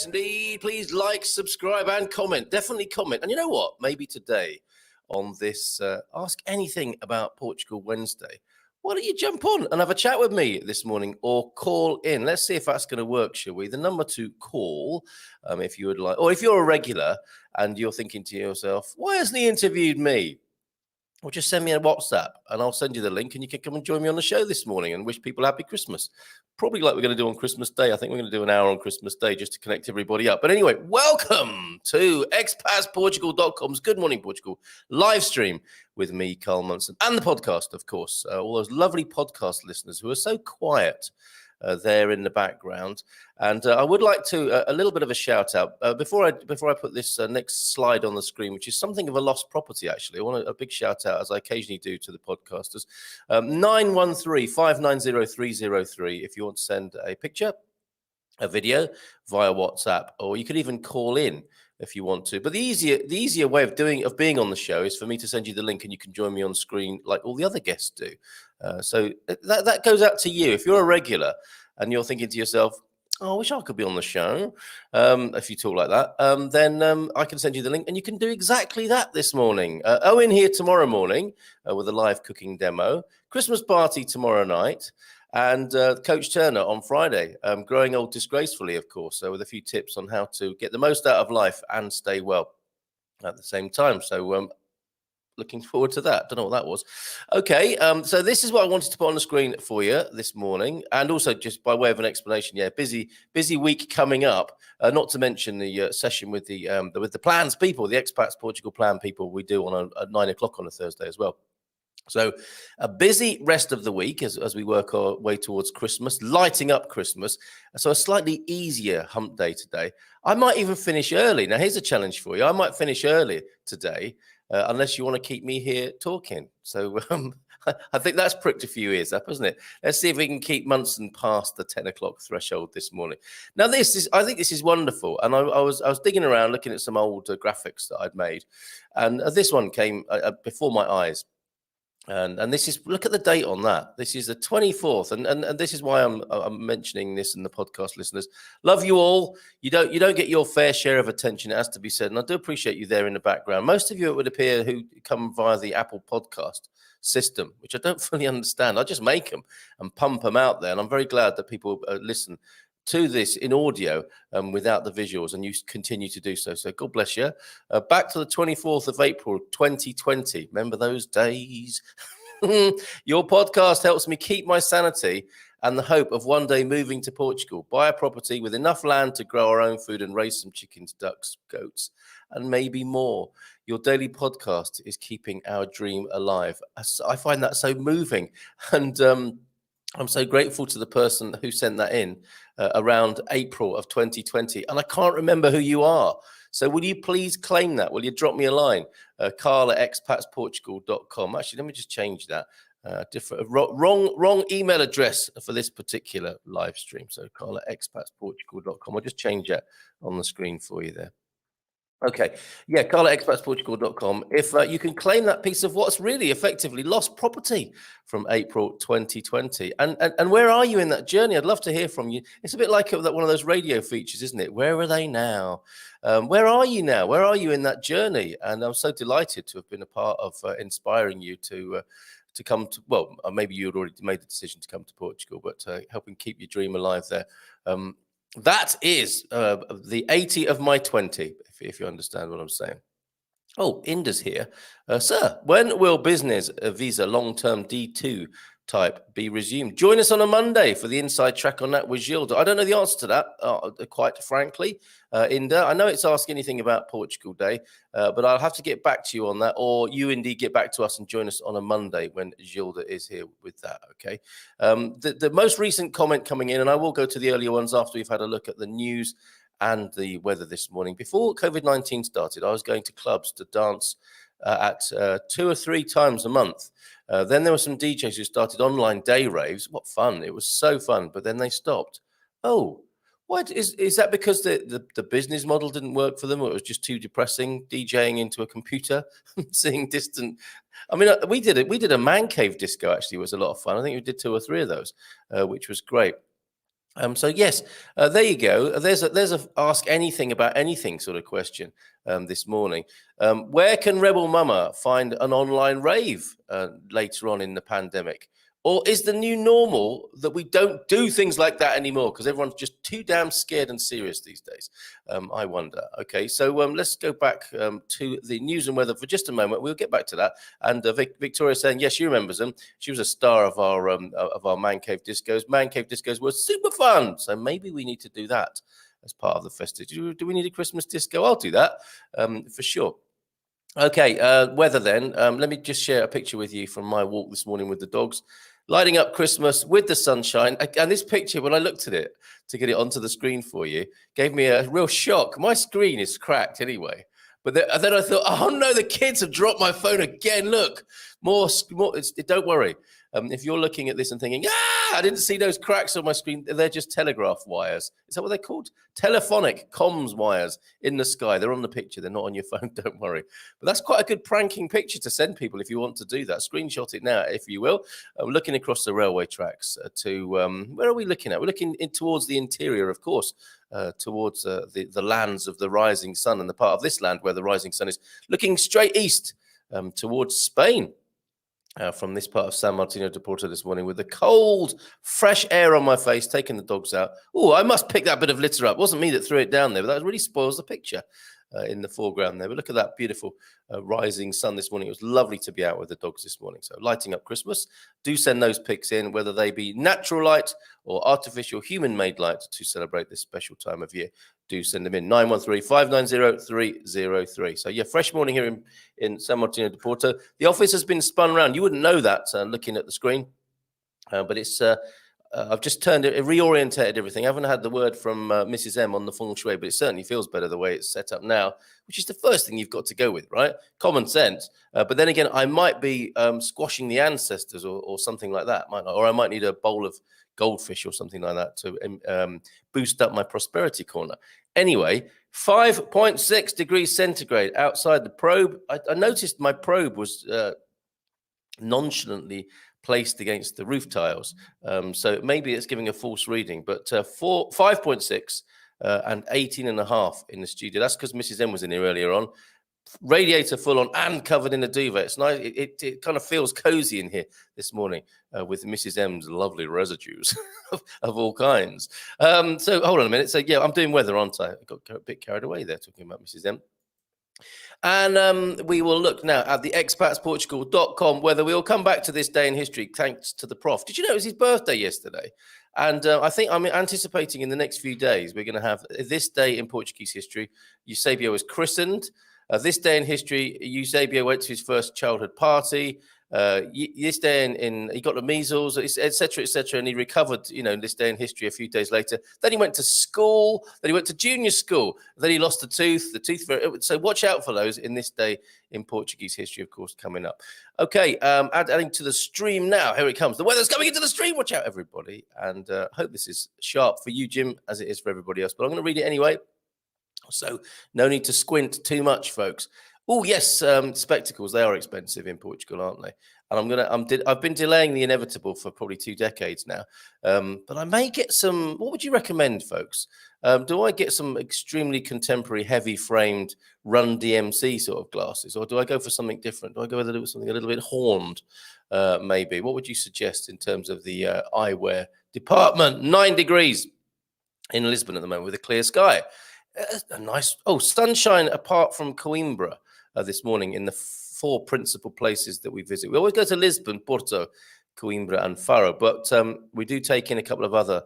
Yes, indeed. Please like, subscribe, and comment. Definitely comment. And you know what? Maybe today on this Ask Anything About Portugal Wednesday, why don't you jump on and have a chat with me this morning or call in? Let's see if that's going to work, shall we? The number to call, if you would like, or if you're a regular and you're thinking to yourself, why hasn't he interviewed me? Or just send me a WhatsApp and I'll send you the link and you can come and join me on the show this morning and wish people happy Christmas. Probably like we're going to do on Christmas Day. I think we're going to do an hour on Christmas Day just to connect everybody up. But anyway, welcome to expatsportugal.com's Good Morning Portugal live stream with me, Carl Munson, and the podcast, of course. All those lovely podcast listeners who are so quiet there in the background. And I would like to a little bit of a shout out before I put this next slide on the screen, which is something of a lost property. Actually, I want a big shout out, as I occasionally do, to the podcasters. 913-590-303 if you want to send a picture, a video via WhatsApp, or you could even call in if you want to. But the easier way of being on the show is for me to send you the link and you can join me on screen like all the other guests do. So that goes out to you. If you're a regular and you're thinking to yourself, oh, I wish I could be on the show, if you talk like that, then I can send you the link and you can do exactly that this morning. Owen here tomorrow morning with a live cooking demo, Christmas party tomorrow night, and Coach Turner on Friday, growing old disgracefully, of course, with a few tips on how to get the most out of life and stay well at the same time. So looking forward to that. Don't know what that was. Okay, so this is what I wanted to put on the screen for you this morning, and also just by way of an explanation. Yeah, busy week coming up. Not to mention the session with the plans people, the Expats Portugal plan people we do on at 9 o'clock on a Thursday as well. So a busy rest of the week as we work our way towards Christmas, lighting up Christmas. So a slightly easier hump day today. I might even finish early. Now, here's a challenge for you. I might finish early today, unless you want to keep me here talking. So I think that's pricked a few ears up, hasn't it? Let's see if we can keep Munson past the 10 o'clock threshold this morning. Now, I think this is wonderful. And I was digging around looking at some old graphics that I'd made. And this one came before my eyes. And this is, look at the date on that. This is the 24th, and this is why I'm mentioning this in the podcast, listeners. Love you all. You don't get your fair share of attention, it has to be said, and I do appreciate you there in the background. Most of you, it would appear, who come via the Apple podcast system, which I don't fully understand. I just make them and pump them out there, and I'm very glad that people listen to this in audio without the visuals, and you continue to do so. So God bless you. Back to the 24th of April, 2020. Remember those days? Your podcast helps me keep my sanity and the hope of one day moving to Portugal, buy a property with enough land to grow our own food and raise some chickens, ducks, goats, and maybe more. Your daily podcast is keeping our dream alive. I find that so moving. And I'm so grateful to the person who sent that in around April of 2020. And I can't remember who you are. So will you please claim that? Will you drop me a line? Carl at expatsportugal.com. Actually, let me just change that. Wrong email address for this particular live stream. So Carl at expatsportugal.com. I'll just change that on the screen for you there. Okay, yeah, Carl at expatsportugal.com. If you can claim that piece of what's really effectively lost property from April 2020. And where are you in that journey? I'd love to hear from you. It's a bit like one of those radio features, isn't it? Where are they now? Where are you now? Where are you in that journey? And I'm so delighted to have been a part of inspiring you to come to, well, maybe you had already made the decision to come to Portugal, but helping keep your dream alive there. That is the 80 of my 20, if you understand what I'm saying. Oh, Inda's here. Sir, when will business visa long-term D2 type be resumed? Join us on a Monday for the inside track on that with Gilda. I don't know the answer to that, quite frankly, Inda. I know it's Ask Anything About Portugal Day, but I'll have to get back to you on that, or you indeed get back to us and join us on a Monday when Gilda is here with that, okay? The most recent comment coming in, and I will go to the earlier ones after we've had a look at the news and the weather this morning. Before COVID-19 started, I was going to clubs to dance at 2 or 3 times a month. Then there were some DJs who started online day raves. What fun. It was so fun, but then they stopped. Oh, what is that because the business model didn't work for them, or it was just too depressing, DJing into a computer, seeing distant. I mean, we did a man cave disco, actually. It was a lot of fun. I think we did 2 or 3 of those, which was great. So yes, there you go. There's a ask anything about anything sort of question this morning. Where can Rebel Mama find an online rave later on in the pandemic? Or is the new normal that we don't do things like that anymore because everyone's just too damn scared and serious these days? I wonder. Okay, so let's go back to the news and weather for just a moment. We'll get back to that. And Victoria saying, yes, she remembers them. She was a star of our Man Cave Discos. Man Cave Discos were super fun. So maybe we need to do that as part of the festivities. Do we need a Christmas disco? I'll do that for sure. Okay, weather then. Let me just share a picture with you from my walk this morning with the dogs, lighting up Christmas with the sunshine. And this picture, when I looked at it to get it onto the screen for you, gave me a real shock. My screen is cracked anyway. But then I thought, oh no, the kids have dropped my phone again. Look, more. Don't worry. If you're looking at this and thinking, I didn't see those cracks on my screen, they're just telegraph wires. Is that what they're called? Telephonic comms wires in the sky. They're on the picture. They're not on your phone. Don't worry. But that's quite a good pranking picture to send people if you want to do that. Screenshot it now, if you will. We're looking across the railway tracks to, where are we looking at? We're looking towards the interior, of course, towards the lands of the rising sun and the part of this land where the rising sun is looking straight east towards Spain. From this part of San Martino de Porto this morning with the cold, fresh air on my face, taking the dogs out. Oh, I must pick that bit of litter up. It wasn't me that threw it down there, but that really spoils the picture in the foreground there. But look at that beautiful rising sun this morning. It was lovely to be out with the dogs this morning. So lighting up Christmas. Do send those pics in, whether they be natural light or artificial human-made light to celebrate this special time of year. Do send them in. 913-590-303. So yeah, fresh morning here in San Martino de Porto. The office has been spun around. You wouldn't know that looking at the screen, but it's I've just turned it, reorientated everything. I haven't had the word from Mrs. M on the feng shui, but it certainly feels better the way it's set up now, which is the first thing you've got to go with, right? Common sense. But then again, I might be squashing the ancestors or something like that, or I might need a bowl of goldfish or something like that to boost up my prosperity corner. Anyway, 5.6 degrees centigrade outside the probe. I noticed my probe was nonchalantly placed against the roof tiles. So maybe it's giving a false reading, but 5.6 and 18.5 in the studio. That's because Mrs. M was in here earlier on. Radiator full on and covered in a duvet. It's nice. It kind of feels cozy in here this morning with Mrs. M's lovely residues of all kinds. So hold on a minute. So yeah, I'm doing weather, aren't I? I got a bit carried away there talking about Mrs. M. And we will look now at the expatsportugal.com weather. We will come back to this day in history thanks to the prof. Did you know it was his birthday yesterday? And I think I'm anticipating in the next few days, we're going to have this day in Portuguese history. Eusebio was christened. This day in history, Eusebio went to his first childhood party. This day he got the measles, etc., and he recovered, this day in history a few days later. Then he went to school, then he went to junior school, then he lost the tooth. So watch out for those in this day in Portuguese history, of course, coming up. Okay, adding to the stream now. Here it comes. The weather's coming into the stream. Watch out, everybody. And hope this is sharp for you, Jim, as it is for everybody else. But I'm going to read it anyway. So no need to squint too much, folks. Oh, yes, spectacles. They are expensive in Portugal, aren't they? And I've been delaying the inevitable for probably 2 decades now. But I may get some. What would you recommend, folks? Do I get some extremely contemporary, heavy-framed Run DMC sort of glasses, or do I go for something different? Do I go with something a little bit horned, maybe? What would you suggest in terms of the eyewear department? 9 degrees in Lisbon at the moment with a clear sky. A nice sunshine apart from Coimbra this morning in the 4 principal places that we visit. We always go to Lisbon, Porto, Coimbra and Faro, but we do take in a couple of other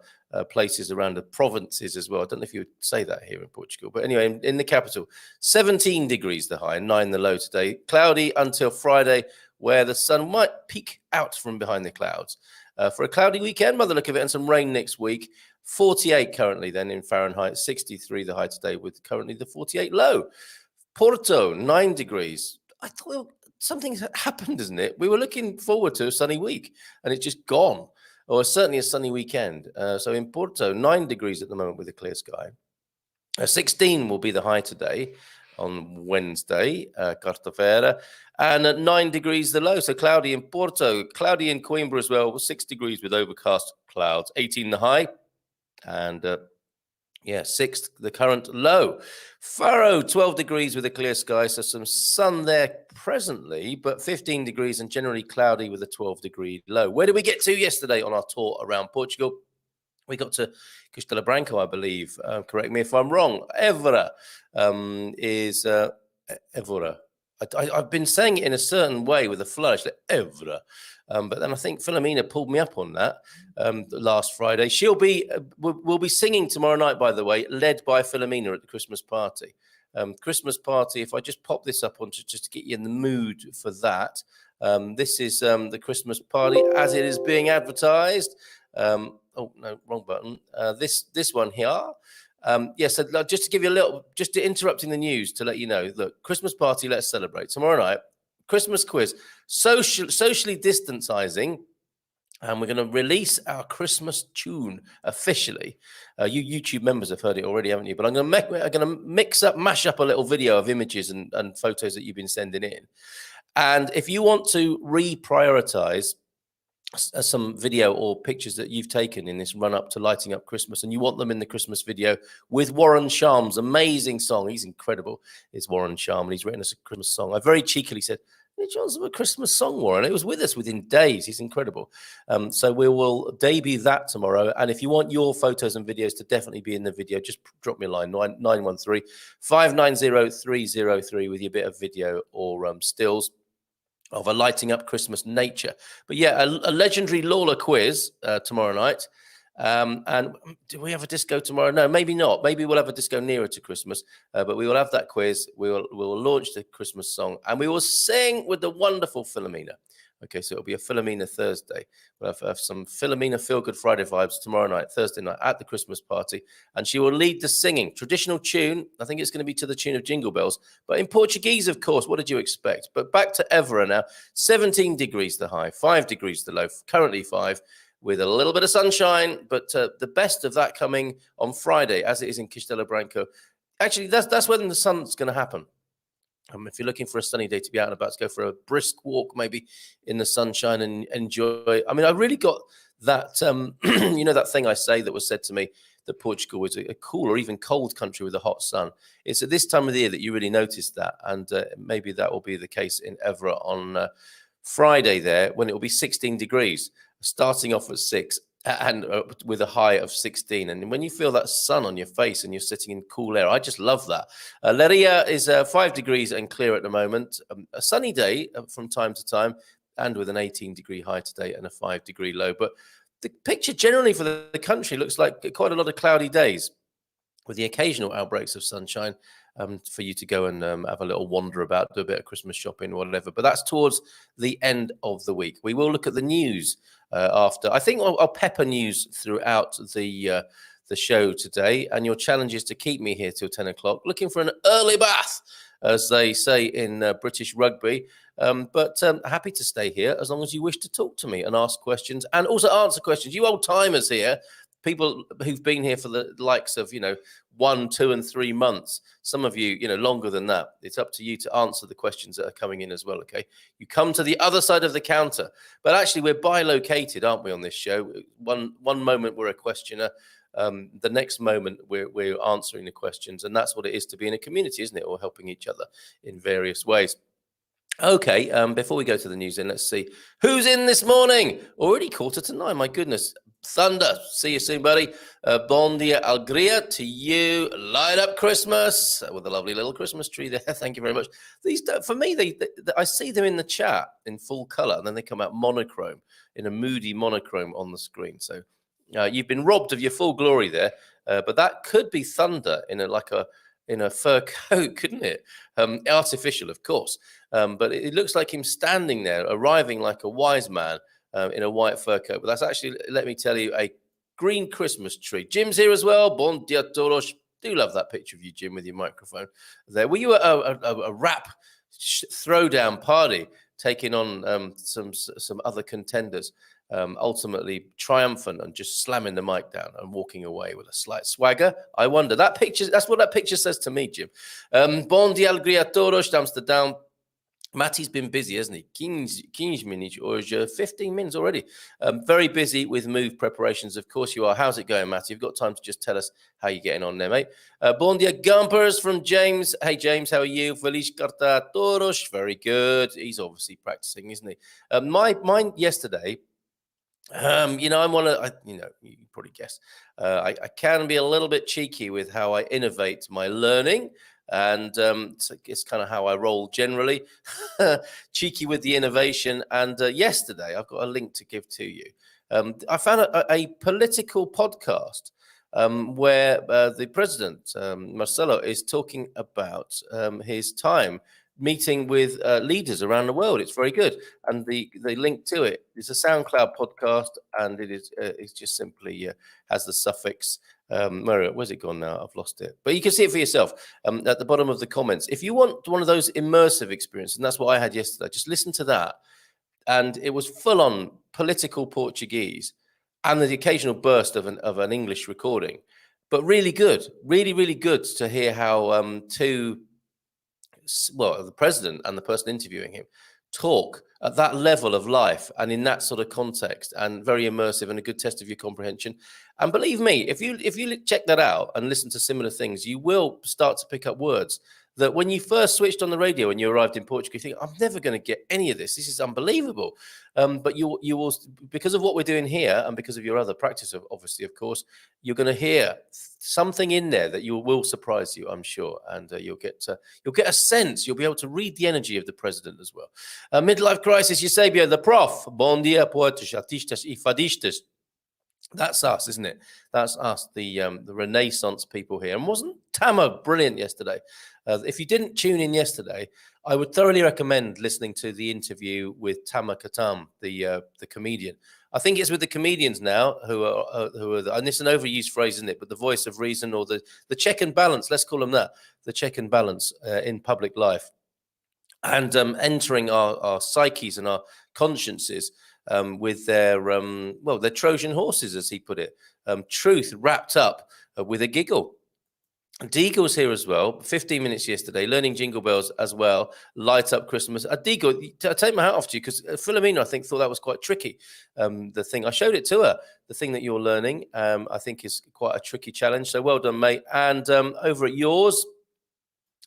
places around the provinces as well. I don't know if you would say that here in Portugal, but anyway, in the capital, 17 degrees the high, 9 the low today. Cloudy until Friday, where the sun might peek out from behind the clouds. For a cloudy weekend, by the look of it, and some rain next week. 48 currently then in Fahrenheit, 63 the high today with currently the 48 low. Porto, 9 degrees. I thought something's happened, isn't it? We were looking forward to a sunny week and it's just gone, or certainly a sunny weekend. So in Porto, 9 degrees at the moment with a clear sky. 16 will be the high today on Wednesday, quarta-feira, and at 9 degrees the low. So cloudy in Porto, cloudy in Coimbra as well, 6 degrees with overcast clouds, 18 the high. And yeah, 6th, the current low. Faro, 12 degrees with a clear sky, so some sun there presently, but 15 degrees and generally cloudy with a 12-degree low. Where did we get to yesterday on our tour around Portugal? We got to Castelo Branco, I believe. Correct me if I'm wrong. Évora is Évora. I've been saying it in a certain way with a flourish, like Évora. But then I think Philomena pulled me up on that last Friday. We'll be singing tomorrow night, by the way, led by Philomena at the Christmas party. Christmas party, if I just pop this up on just to get you in the mood for that. This is the Christmas party as it is being advertised. Oh no, wrong button. This one here. Yes, so just to give you a little, just interrupting the news to let you know. Look, Christmas party, let's celebrate tomorrow night. Christmas quiz, socially distancing, and we're going to release our Christmas tune officially. You YouTube members have heard it already, haven't you? But I'm going to mash up a little video of images and photos that you've been sending in. And if you want to reprioritize some video or pictures that you've taken in this run up to lighting up Christmas, and you want them in the Christmas video with Warren Sharm's amazing song. He's incredible. It's Warren Sharm, and he's written us a Christmas song. I very cheekily said, "Hey, John's a Christmas song, Warren." It was with us within days. He's incredible. So we will debut that tomorrow. And if you want your photos and videos to definitely be in the video, just drop me a line, 913-590-303 with your bit of video or stills of a lighting up Christmas nature. But yeah, a legendary Lawler quiz tomorrow night. And do we have a disco tomorrow? No, maybe not. Maybe we'll have a disco nearer to Christmas, but we will have that quiz. We'll launch the Christmas song, and we will sing with the wonderful Philomena. Okay, so it'll be a Philomena Thursday. We'll have some Philomena Feel Good Friday vibes tomorrow night, Thursday night at the Christmas party, and she will lead the singing. Traditional tune, I think it's going to be to the tune of Jingle Bells, but in Portuguese, of course. What did you expect? But back to Évora now. 17 degrees the high, 5 degrees the low, currently 5, with a little bit of sunshine, but the best of that coming on Friday, as it is in Castelo Branco. Actually, that's when the sun's going to happen. If you're looking for a sunny day to be out and about, to go for a brisk walk, maybe in the sunshine and enjoy. I mean, I really got that, that thing I say that was said to me that Portugal was a cool or even cold country with a hot sun. It's at this time of the year that you really notice that. And maybe that will be the case in Évora on Friday there, when it will be 16 degrees, starting off at 6 and with a high of 16. And when you feel that sun on your face and you're sitting in cool air, I just love that. Leiria is 5 degrees and clear at the moment. A sunny day from time to time, and with an 18-degree high today and a 5-degree low. But the picture generally for the country looks like quite a lot of cloudy days, with the occasional outbreaks of sunshine for you to go and have a little wander about, do a bit of Christmas shopping or whatever. But that's towards the end of the week. We will look at the news after. I think I'll pepper news throughout the show today. And your challenge is to keep me here till 10 o'clock, looking for an early bath, as they say in British rugby. But happy to stay here as long as you wish to talk to me and ask questions and also answer questions. You old timers here, people who've been here for the likes of, 1, 2, and 3 months. Some of you, longer than that. It's up to you to answer the questions that are coming in as well, okay? You come to the other side of the counter. But actually, we're bi-located, aren't we, on this show? One moment we're a questioner. The next moment we're answering the questions. And that's what it is to be in a community, isn't it? Or helping each other in various ways. Okay, before we go to the news, then let's see who's in this morning. Already 8:45, my goodness. Thunder, see you soon, buddy. Bon dia, alegria to you. Light up Christmas with a lovely little Christmas tree there. Thank you very much. These, for me, I see them in the chat in full color, and then they come out monochrome, in a moody monochrome on the screen. So you've been robbed of your full glory there, but that could be thunder in a fur coat, couldn't it? Artificial, of course. But it looks like him standing there, arriving like a wise man in a white fur coat. But that's actually, let me tell you, a green Christmas tree. Jim's here as well. Bon dia todos. Do love that picture of you, Jim, with your microphone there. Were you at a rap throwdown party taking on some other contenders? Ultimately triumphant and just slamming the mic down and walking away with a slight swagger. I wonder, that's what that picture says to me, Jim. Bon dia, alegria a todos, Amsterdam. Matty's been busy, hasn't he? 15 minutes or 15 minutes already. Very busy with move preparations. Of course you are. How's it going, Matty? You've got time to just tell us how you're getting on there, mate. Bon dia, Gumpers from James. Hey, James, how are you? Feliz carta toros. Very good. He's obviously practicing, isn't he? Mine yesterday. I'm one of, you probably guess, I can be a little bit cheeky with how I innovate my learning. And it's kind of how I roll generally, cheeky with the innovation. And yesterday, I've got a link to give to you. I found a political podcast where the president, Marcelo, is talking about his time meeting with leaders around the world. It's very good. And the link to it is a SoundCloud podcast, and it's just simply has the suffix. Where's it gone now? I've lost it. But you can see it for yourself at the bottom of the comments. If you want one of those immersive experiences, and that's what I had yesterday, just listen to that. And it was full on political Portuguese and the occasional burst of an English recording. But really good, really, really good to hear how the president and the person interviewing him talk at that level of life and in that sort of context, and very immersive and a good test of your comprehension. And believe me, if you check that out and listen to similar things, you will start to pick up words that when you first switched on the radio and you arrived in Portugal, you think, I'm never going to get any of this. This is unbelievable. But you will, because of what we're doing here and because of your other practice, obviously, of course, you're going to hear something in there that will surprise you, I'm sure. And you'll get a sense. You'll be able to read the energy of the president as well. Midlife crisis, Eusebio, the prof. Bom dia, poetas, artistas e fadistas. That's us, isn't it? That's us, the Renaissance people here. And wasn't Tama brilliant yesterday? If you didn't tune in yesterday, I would thoroughly recommend listening to the interview with Tama Katam, the comedian. I think it's with the comedians now who are and it's an overused phrase, isn't it? But the voice of reason, or the check and balance, let's call them that, the check and balance in public life, and entering our psyches and our consciences with their Trojan horses, as he put it, truth wrapped up with a giggle. Deagle's here as well. 15 minutes yesterday, learning jingle bells as well. Light up Christmas. Deagle, I take my hat off to you, because Philomena, I think, thought that was quite tricky. The thing I showed it to her, the thing that you're learning, I think is quite a tricky challenge. So well done, mate. And over at yours,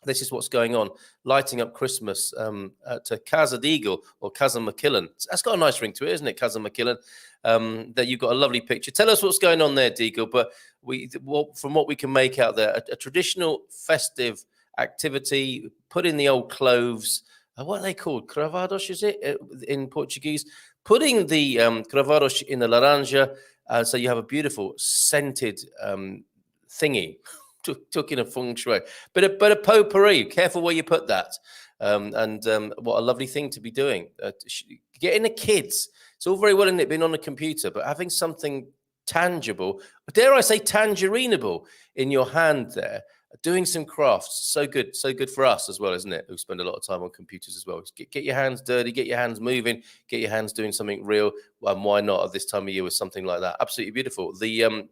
this is what's going on, lighting up Christmas to Casa Deagle or Casa McKillen. That's got a nice ring to it, isn't it, Casa McKillen? That you've got a lovely picture. Tell us what's going on there, Deagle. But from what we can make out there, a traditional festive activity, put in the old cloves. What are they called? Cravados, is it, in Portuguese? Putting the cravados in the laranja, so you have a beautiful scented thingy. Took in a feng shui, but a potpourri. Careful where you put that. And what a lovely thing to be doing. Getting the kids. It's all very well, isn't it, being on a computer, but having something tangible, dare I say tangerinable, in your hand there, doing some crafts. So good for us as well, isn't it? Who spend a lot of time on computers as well. Get your hands dirty, get your hands moving, get your hands doing something real. And why not at this time of year with something like that? Absolutely beautiful. The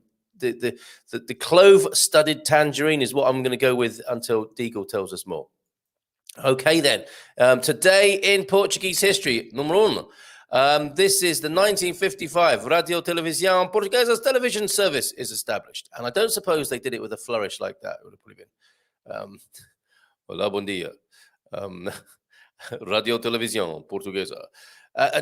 clove-studded tangerine is what I'm going to go with until Deagle tells us more. Okay, then. Today in Portuguese history, numero uno. This is the 1955 Radio Televisão Portuguesa's television service is established. And I don't suppose they did it with a flourish like that. It would have probably been, Olá, bom dia. Radio Televisão Portuguesa.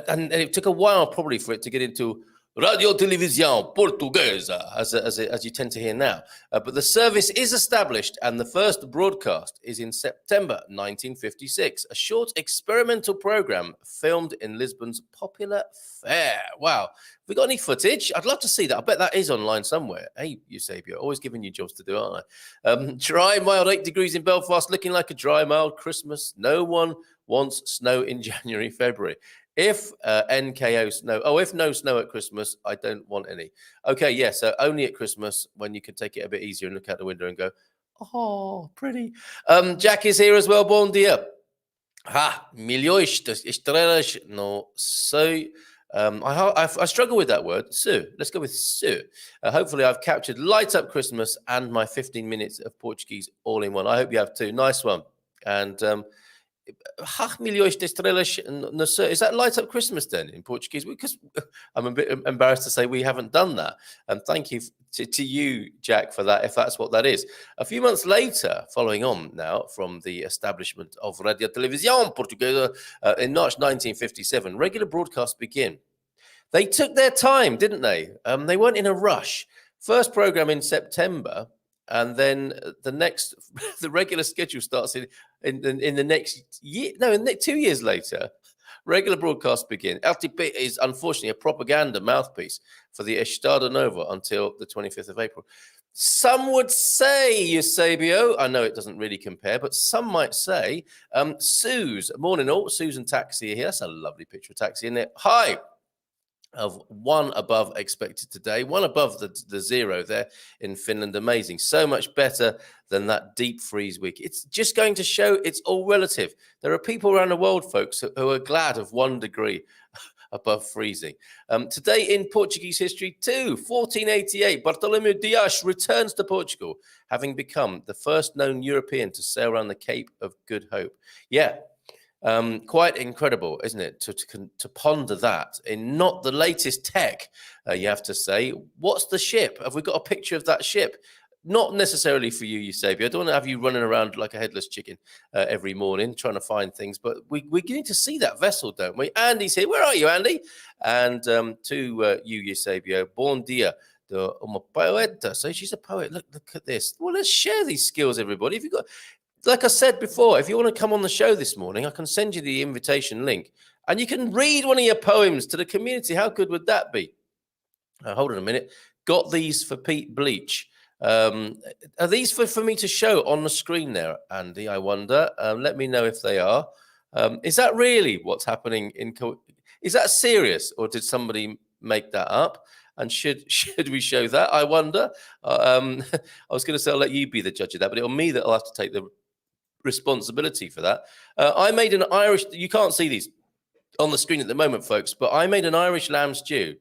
And it took a while probably for it to get into Radio Televisão Portuguesa, as you tend to hear now. But the service is established, and the first broadcast is in September 1956, a short experimental program filmed in Lisbon's popular fair. Wow. Have we got any footage? I'd love to see that. I bet that is online somewhere. Hey, Eusebio, always giving you jobs to do, aren't I? Dry, mild 8 degrees in Belfast, looking like a dry, mild Christmas. No one wants snow in January, February. If NKO snow, if no snow at Christmas, I don't want any. Okay, yeah, so only at Christmas, when you can take it a bit easier and look out the window and go, oh, pretty. Jack is here as well. Bom dia. Milhões de estrelas no céu. I struggle with that word. So let's go with so. Hopefully I've captured light up Christmas and my 15 minutes of Portuguese all in one. I hope you have too. Nice one. And milhões de estrelas no céu. Is that light up Christmas then in Portuguese? Because I'm a bit embarrassed to say we haven't done that. And thank you to you, Jack, for that, if that's what that is. A few months later, following on now from the establishment of Radio Televisión Portuguesa in March 1957, regular broadcasts begin. They took their time, didn't they? They weren't in a rush. First program in September, and then the regular schedule starts in the next year. No, 2 years later, regular broadcasts begin. RTP is unfortunately a propaganda mouthpiece for the Estado Novo until the 25th of April. Some would say, Eusebio, I know it doesn't really compare, but some might say, Suze, morning all, Susan Taxi here. That's a lovely picture of Taxi in there. Hi. Of one above expected today, one above the zero there in Finland. Amazing. So much better than that deep freeze week. It's just going to show it's all relative. There are people around the world, folks, who are glad of 1 degree above freezing. Today in Portuguese history too, 1488, Bartolomeu Dias returns to Portugal, having become the first known European to sail around the Cape of Good Hope. Yeah. Quite incredible, isn't it, to ponder that in not the latest tech, you have to say. What's the ship? Have we got a picture of that ship? Not necessarily for you, Eusebio. I don't want to have you running around like a headless chicken every morning trying to find things, but we need to see that vessel, don't we? Andy's here. Where are you, Andy? And to you, Eusebio, bon dia. Uma poeta. So she's a poet. Look at this. Well, let's share these skills, everybody. If you've got... Like I said before, if you want to come on the show this morning, I can send you the invitation link and you can read one of your poems to the community. How good would that be? Hold on a minute. Got these for Pete Bleach. Are these for me to show on the screen there, Andy? I wonder. Let me know if they are. Is that really what's happening is that serious, or did somebody make that up? And should we show that? I wonder. I was going to say I'll let you be the judge of that, but it'll me that I'll have to take the responsibility for that. I made an Irish, you can't see these on the screen at the moment, folks, but I made an Irish lamb stew,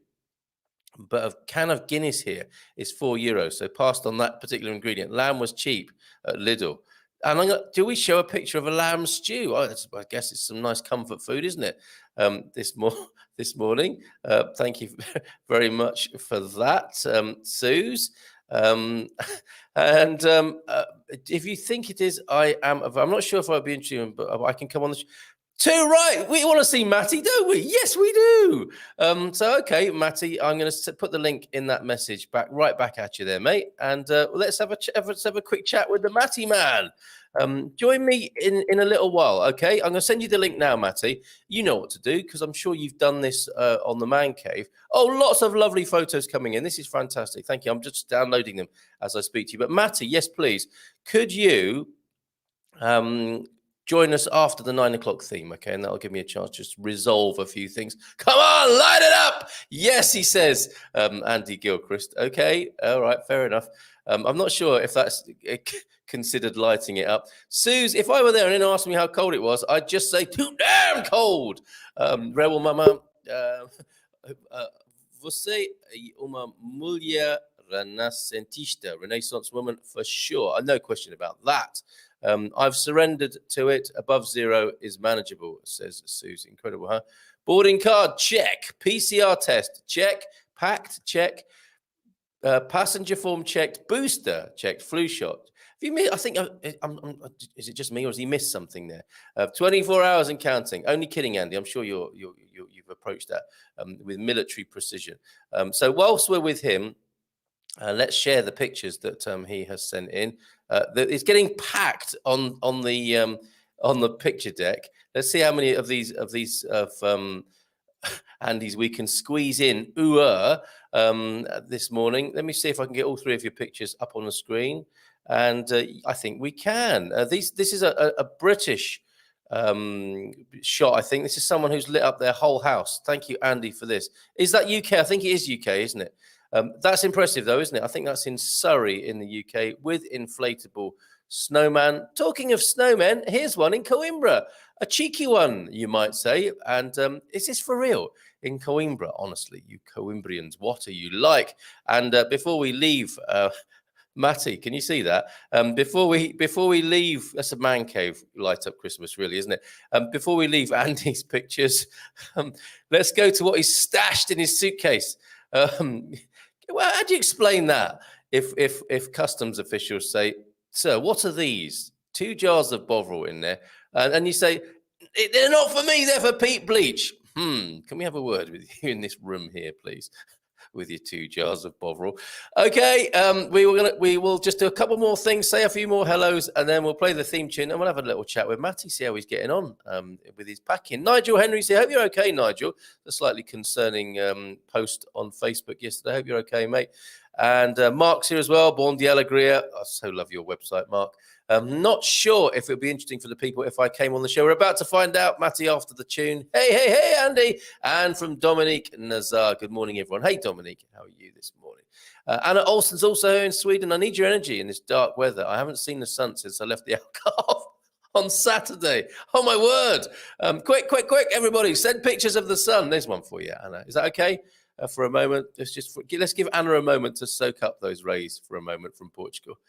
but a can of Guinness here is €4, so passed on that particular ingredient. Lamb was cheap at Lidl. And do we show a picture of a lamb stew? I guess it's some nice comfort food, isn't it? This morning. Thank you very much for that, Suze. If you think it is, I'm not sure if I'd be interested, but I can come on the show. Too right. We want to see Matty, don't we? Yes, we do. So, okay, Matty, I'm going to put the link in that message right back at you there, mate. And let's have a quick chat with the Matty man. Join me in a little while, okay? I'm going to send you the link now, Matty. You know what to do because I'm sure you've done this on the Man Cave. Oh, lots of lovely photos coming in. This is fantastic. Thank you. I'm just downloading them as I speak to you. But Matty, yes, please. Could you join us after the 9 o'clock theme, okay? And that'll give me a chance to just resolve a few things. Come on, light it up! Yes, he says, Andy Gilchrist. Okay, all right, fair enough. I'm not sure if that's considered lighting it up. Suze, if I were there and then asked me how cold it was, I'd just say, too damn cold! Rebel Mama, você é uma mulher renascentista, Renaissance woman for sure. No question about that. I've surrendered to it. Above zero is manageable, says Suze. Incredible, huh? Boarding card, check. PCR test, check. Packed, check. Passenger form checked. Booster checked. Flu shot. I think, is it just me or has he missed something there? 24 hours and counting. Only kidding, Andy. I'm sure you've approached that with military precision. So whilst we're with him, let's share the pictures that he has sent in. It's getting packed on the picture deck. Let's see how many of these Andy's we can squeeze in this morning. Let me see if I can get all three of your pictures up on the screen, and I think we can. This is a British shot. I think this is someone who's lit up their whole house. Thank you, Andy, for this. Is that UK? I think it is UK, isn't it? That's impressive, though, isn't it? I think that's in Surrey in the UK with inflatable snowman. Talking of snowmen, here's one in Coimbra. A cheeky one, you might say. And is this for real? In Coimbra, honestly, you Coimbrians, what are you like? And before we leave Matty, can you see that? Before we leave, that's a man cave light up Christmas, really, isn't it? Before we leave Andy's pictures, let's go to what he's stashed in his suitcase. Well, how do you explain that? If customs officials say, "Sir, what are these? 2 jars of Bovril in there," and you say, "They're not for me. They're for Pete Bleach." Can we have a word with you in this room here, please? With your 2 jars of Bovril. Okay, we will just do a couple more things, say a few more hellos, and then we'll play the theme tune, and we'll have a little chat with Matty, see how he's getting on with his packing. Nigel Henry's here. Hope you're okay, Nigel. The slightly concerning post on Facebook yesterday. Hope you're okay, mate. And Mark's here as well. Bon dia alegria. I so love your website, Mark. Not sure if it would be interesting for the people if I came on the show. We're about to find out, Matty, after the tune. Hey, Andy. And from Dominique Nazar. Good morning, everyone. Hey, Dominique. How are you this morning? Anna Olsen's also here in Sweden. I need your energy in this dark weather. I haven't seen the sun since I left the Algarve on Saturday. Oh, my word. Quick, everybody. Send pictures of the sun. There's one for you, Anna. Is that okay? For a moment, let's give Anna a moment to soak up those rays for a moment from Portugal.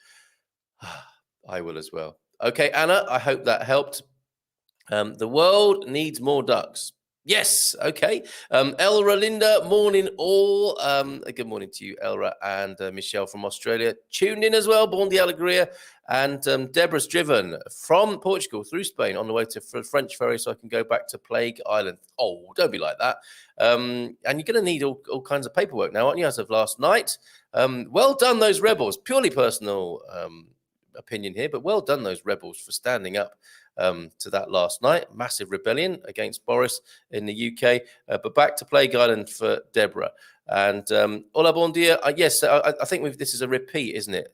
I will as well. Okay, Anna, I hope that helped. The world needs more ducks. Yes, okay. Elra Linda, morning all. Good morning to you, Elra, and Michelle from Australia. Tuned in as well, Bon dia alegria. And Deborah's driven from Portugal through Spain on the way to French ferry so I can go back to Plague Island. Oh, don't be like that. And you're going to need all kinds of paperwork now, aren't you, as of last night? Well done, those rebels. Purely personal opinion here, but well done, those rebels, for standing up to that last night. Massive rebellion against Boris in the UK. But back to Plague Island for Deborah. And hola, bon dia. Yes, I think this is a repeat, isn't it,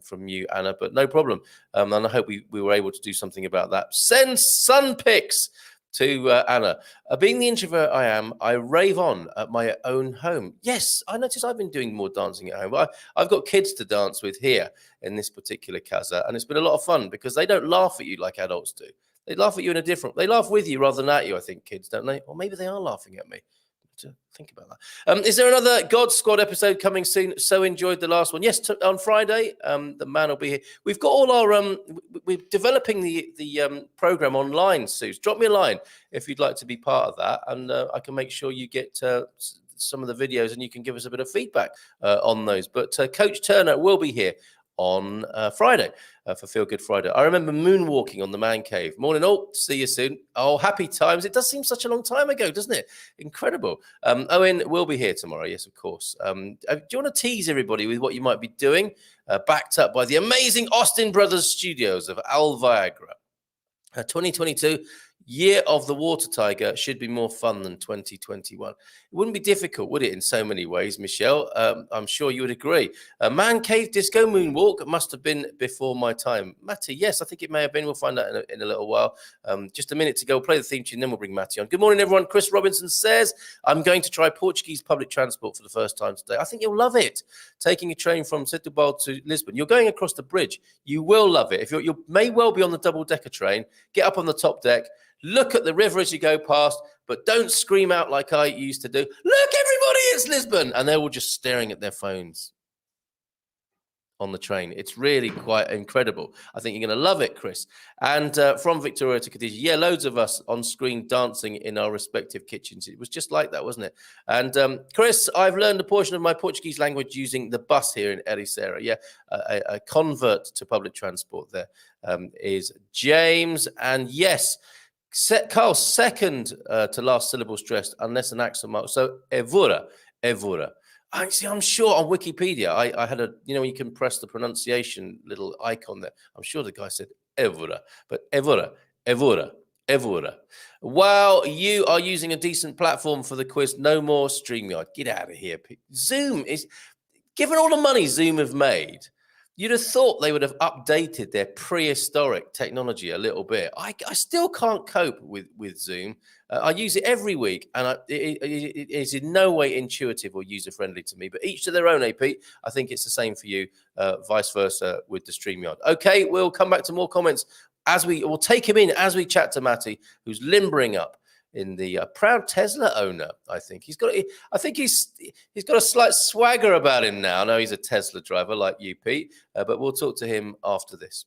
from you, Anna? But no problem. And I hope we were able to do something about that. Send sun pics to Anna. Being the introvert I am, I rave on at my own home. Yes, I notice I've been doing more dancing at home. I've got kids to dance with here in this particular casa, and it's been a lot of fun because they don't laugh at you like adults do. They laugh at you they laugh with you rather than at you, I think, kids, don't they? Or maybe they are laughing at me. To think about that. Is there another God Squad episode coming soon? So enjoyed the last one. Yes, on Friday, the man will be here. We've got all our we're developing the program online, Suze. Drop me a line if you'd like to be part of that, and I can make sure you get some of the videos and you can give us a bit of feedback on those. But Coach Turner will be here on Friday for Feel Good Friday. I remember moonwalking on the man cave. Morning all, see you soon. Oh, happy times. It does seem such a long time ago, doesn't it? Incredible. Owen will be here tomorrow, yes, of course. Do you want to tease everybody with what you might be doing? Backed up by the amazing Austin Brothers Studios of Al Viagra. 2022 Year of the Water Tiger should be more fun than 2021. It wouldn't be difficult, would it, in so many ways, Michelle? I'm sure you would agree. A man cave disco moonwalk must have been before my time. Matty, yes, I think it may have been. We'll find out in a little while. Just a minute to go. We'll play the theme tune, then we'll bring Matty on. Good morning, everyone. Chris Robinson says, I'm going to try Portuguese public transport for the first time today. I think you'll love it. Taking a train from Setúbal to Lisbon. You're going across the bridge. You will love it. If you may well be on the double-decker train, get up on the top deck, look at the river as you go past, but don't scream out like I used to do. Look, everybody, it's Lisbon. And they're all just staring at their phones on the train. It's really quite incredible. I think you're going to love it, Chris. And from Victoria to Khadija, yeah, loads of us on screen dancing in our respective kitchens. It was just like that, wasn't it? And Chris, I've learned a portion of my Portuguese language using the bus here in Ericeira. Yeah, a convert to public transport there is James. And yes, Carl, second to last syllable stressed, unless an accent mark. So, evora. I'm sure on Wikipedia, I had when you can press the pronunciation little icon there. I'm sure the guy said evora, but evora. Wow, you are using a decent platform for the quiz. No more StreamYard. Get out of here. Zoom is, given all the money Zoom have made, you'd have thought they would have updated their prehistoric technology a little bit. I still can't cope with Zoom. I use it every week, and it is in no way intuitive or user-friendly to me. But each to their own, AP. I think it's the same for you, vice versa with the StreamYard. Okay, we'll come back to more comments we'll take him in as we chat to Matty, who's limbering up in the proud Tesla owner. I think he's got a slight swagger about him now. I know he's a Tesla driver like you, Pete, but we'll talk to him after this.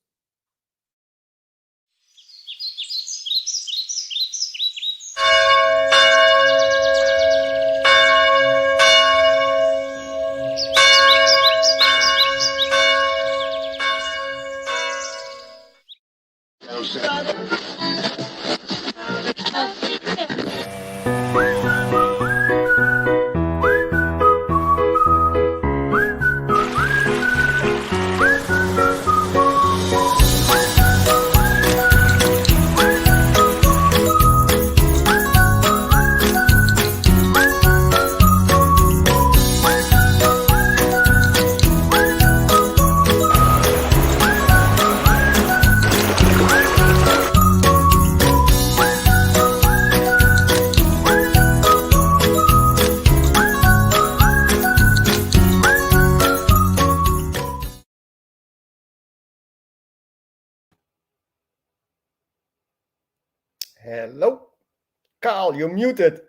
Hello, Carl, you're muted.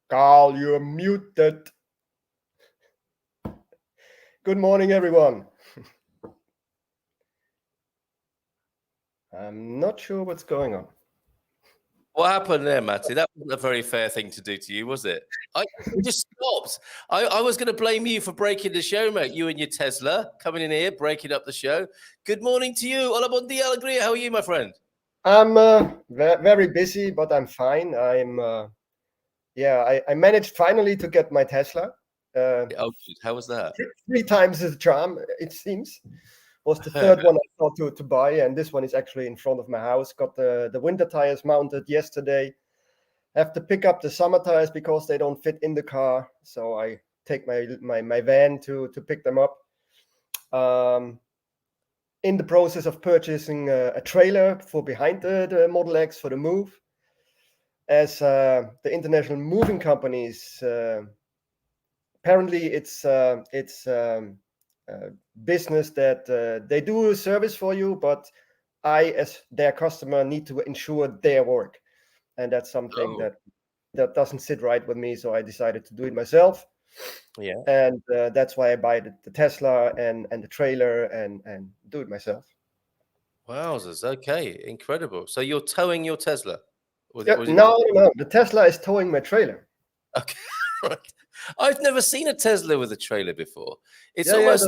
Carl, you're muted. Good morning, everyone. I'm not sure what's going on. What happened there, Matty? That wasn't a very fair thing to do to you, was it? I just stopped. I was going to blame you for breaking the show, mate. You and your Tesla coming in here, breaking up the show. Good morning to you. Hola, bon dia, alegría. How are you, my friend? I'm very busy, but I'm fine. I managed finally to get my Tesla. How was that? 3 times the charm, it seems. Was the third one I thought to buy, and this one is actually in front of my house. Got the winter tires mounted yesterday. Have to pick up the summer tires because they don't fit in the car, so I take my van to pick them up. In the process of purchasing a trailer for behind the Model X for the move, as the international moving companies. Apparently, it's business that they do a service for you, but I, as their customer, need to ensure their work, and that's something that doesn't sit right with me. So I decided to do it myself. Yeah, and that's why I buy the Tesla and the trailer and do it myself. Wowzers! Okay, incredible. So you're towing your Tesla? No. The Tesla is towing my trailer. Okay, right. I've never seen a Tesla with a trailer before. It's like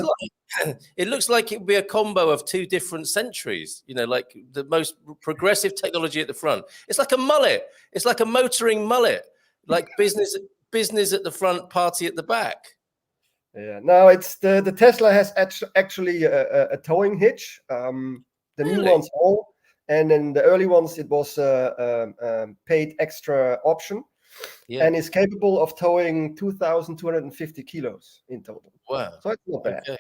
it looks like it would be a combo of 2 different centuries. You know, like the most progressive technology at the front. It's like a mullet. It's like a motoring mullet. Like business at the front, party at the back. Yeah. No, it's the Tesla has actually a towing hitch. The new ones all, and in the early ones it was paid extra option. Yeah. And is capable of towing 2,250 kilos in total. Wow. So it's not bad. Okay.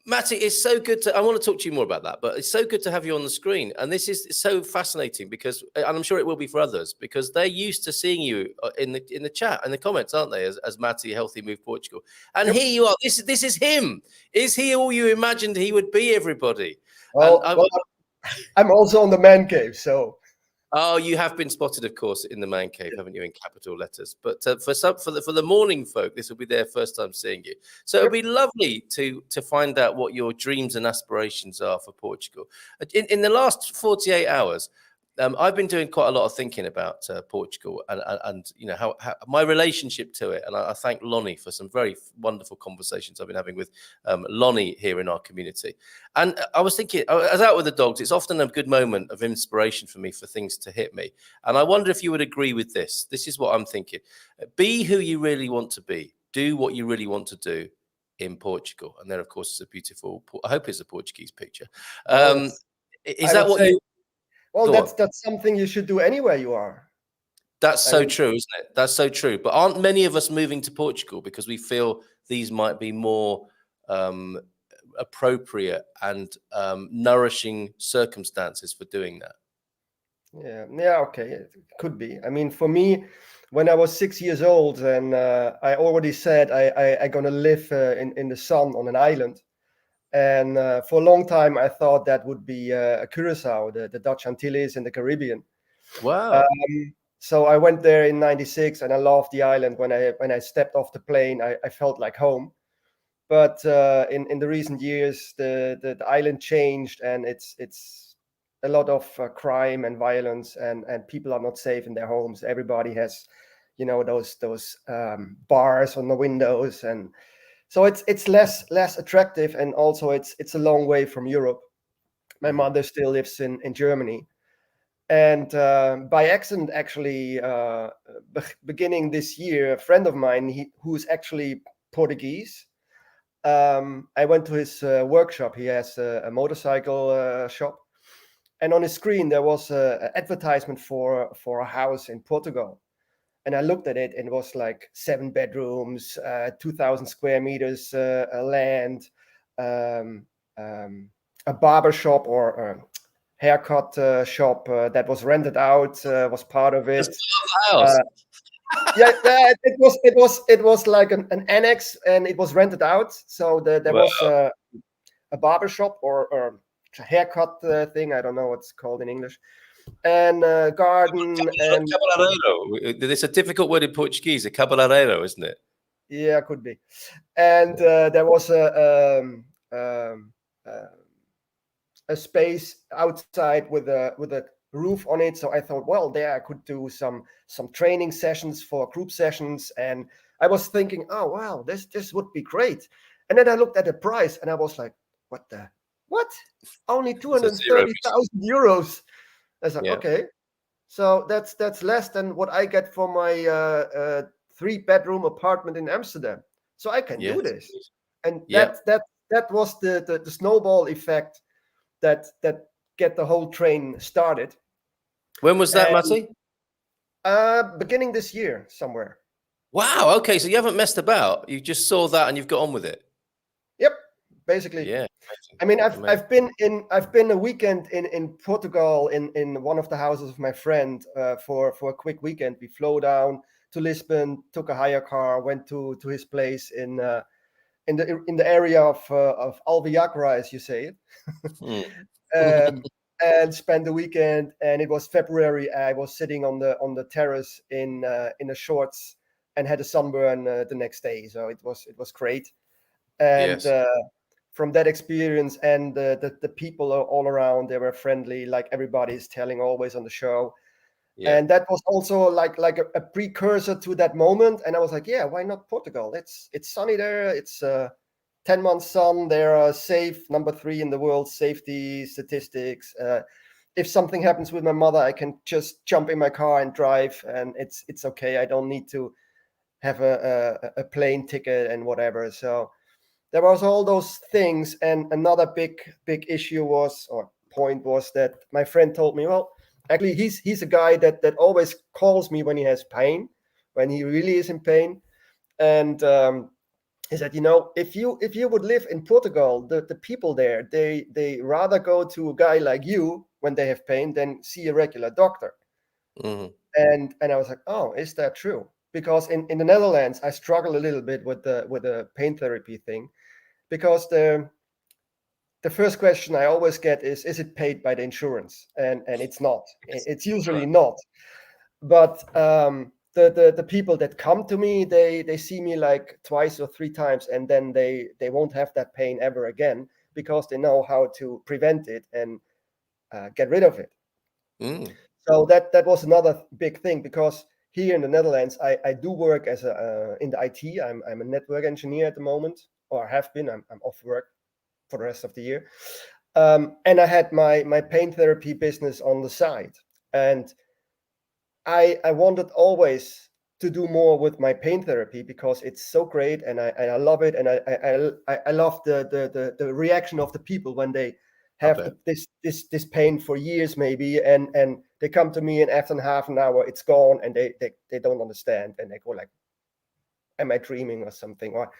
Matty, it's so good I want to talk to you more about that, but it's so good to have you on the screen. And this is so fascinating because, and I'm sure it will be for others, because they're used to seeing you in the chat, in the comments, aren't they, as Matty, Healthy Move Portugal. And here you are. This is him. Is he all you imagined he would be, everybody? Well, I'm also on the man cave, so... Oh, you have been spotted, of course, in the man cave, haven't you, in capital letters? But for the morning folk, this will be their first time seeing you. So it'll be lovely to find out what your dreams and aspirations are for Portugal. In the last 48 hours, I've been doing quite a lot of thinking about Portugal and you know how my relationship to it. And I thank Lonnie for some very wonderful conversations I've been having with Lonnie here in our community. And I was thinking, I was out with the dogs. It's often a good moment of inspiration for me for things to hit me. And I wonder if you would agree with this. This is what I'm thinking. Be who you really want to be. Do what you really want to do in Portugal. And there, of course, is a beautiful, I hope it's a Portuguese picture. Is that what you... Well, that's something you should do anywhere you are. That's so true, isn't it? That's so true. But aren't many of us moving to Portugal because we feel these might be more appropriate and nourishing circumstances for doing that? Yeah, okay, it could be. I mean, for me, when I was 6 years old, and I already said I'm gonna live in the sun on an island. And for a long time, I thought that would be Curacao, the Dutch Antilles in the Caribbean. Wow. So I went there in '96, and I loved the island. When I stepped off the plane, I felt like home. But in the recent years, the island changed, and it's a lot of crime and violence, and people are not safe in their homes. Everybody has, those bars on the windows, and so it's less attractive, and also it's a long way from Europe. My mother still lives in Germany, and by accident, actually, beginning this year, a friend of mine, who's actually Portuguese, I went to his workshop. He has a motorcycle shop, and on his screen there was an advertisement for a house in Portugal. And I looked at it, and it was like 7 bedrooms, 2,000 square meters land, um, a barber shop or a haircut shop that was rented out, was part of it. House. Yeah, it was like an annex, and it was rented out. So there Wow. was a barber shop or a haircut thing. I don't know what's called in English. And garden and Cabeleireiro. It's a difficult word in Portuguese. A cabeleireiro, isn't it? yeah, could be. And there was a space outside with a roof on it. So I thought, well, there I could do some training sessions for group sessions. And I was thinking, oh wow, this would be great. And then I looked at the price, and I was like, what? Only 230,000 euros. I was like, okay. So that's less than what I get for my 3-bedroom apartment in Amsterdam. So I can do this. And that was the snowball effect that get the whole train started. When was that, Matty? Beginning this year somewhere. Wow. Okay, so you haven't messed about. You just saw that and you've got on with it. Yep, basically. Yeah. I mean, I've been a weekend in Portugal in one of the houses of my friend for a quick weekend. We flew down to Lisbon, took a hire car, went to his place in the area of Alviagra, as you say it, and spent the weekend. And it was February. I was sitting on the terrace in a shorts and had a sunburn the next day. So it was great. And from that experience, and the people all around, they were friendly, like everybody is telling always on the show. And that was also like a precursor to that moment. And I was like, yeah, why not Portugal? It's sunny there. It's 10 months sun. They're safe, number 3 in the world safety statistics. If something happens with my mother, I can just jump in my car and drive, and it's okay. I don't need to have a plane ticket and whatever. So there was all those things. And another big issue was, or point was, that my friend told me, well, actually he's a guy that always calls me when he has pain, when he really is in pain. And he said, if you would live in Portugal, the people there, they rather go to a guy like you when they have pain than see a regular doctor. And I was like, oh, is that true? Because in the Netherlands, I struggle a little bit with the pain therapy thing, because the first question I always get is it paid by the insurance? And it's not. It's usually not. But the people that come to me, they see me like twice or 3 times, and then they won't have that pain ever again, because they know how to prevent it and get rid of it. So that was another big thing, because here in the Netherlands, I do work as in the IT. I'm a network engineer at the moment, or have been. I'm off work for the rest of the year. And I had my pain therapy business on the side. And I wanted always to do more with my pain therapy, because it's so great, and I love it. And I love the reaction of the people when they have this pain for years maybe, and they come to me, and after half an hour it's gone, and they don't understand, and they go like, am I dreaming or something? Or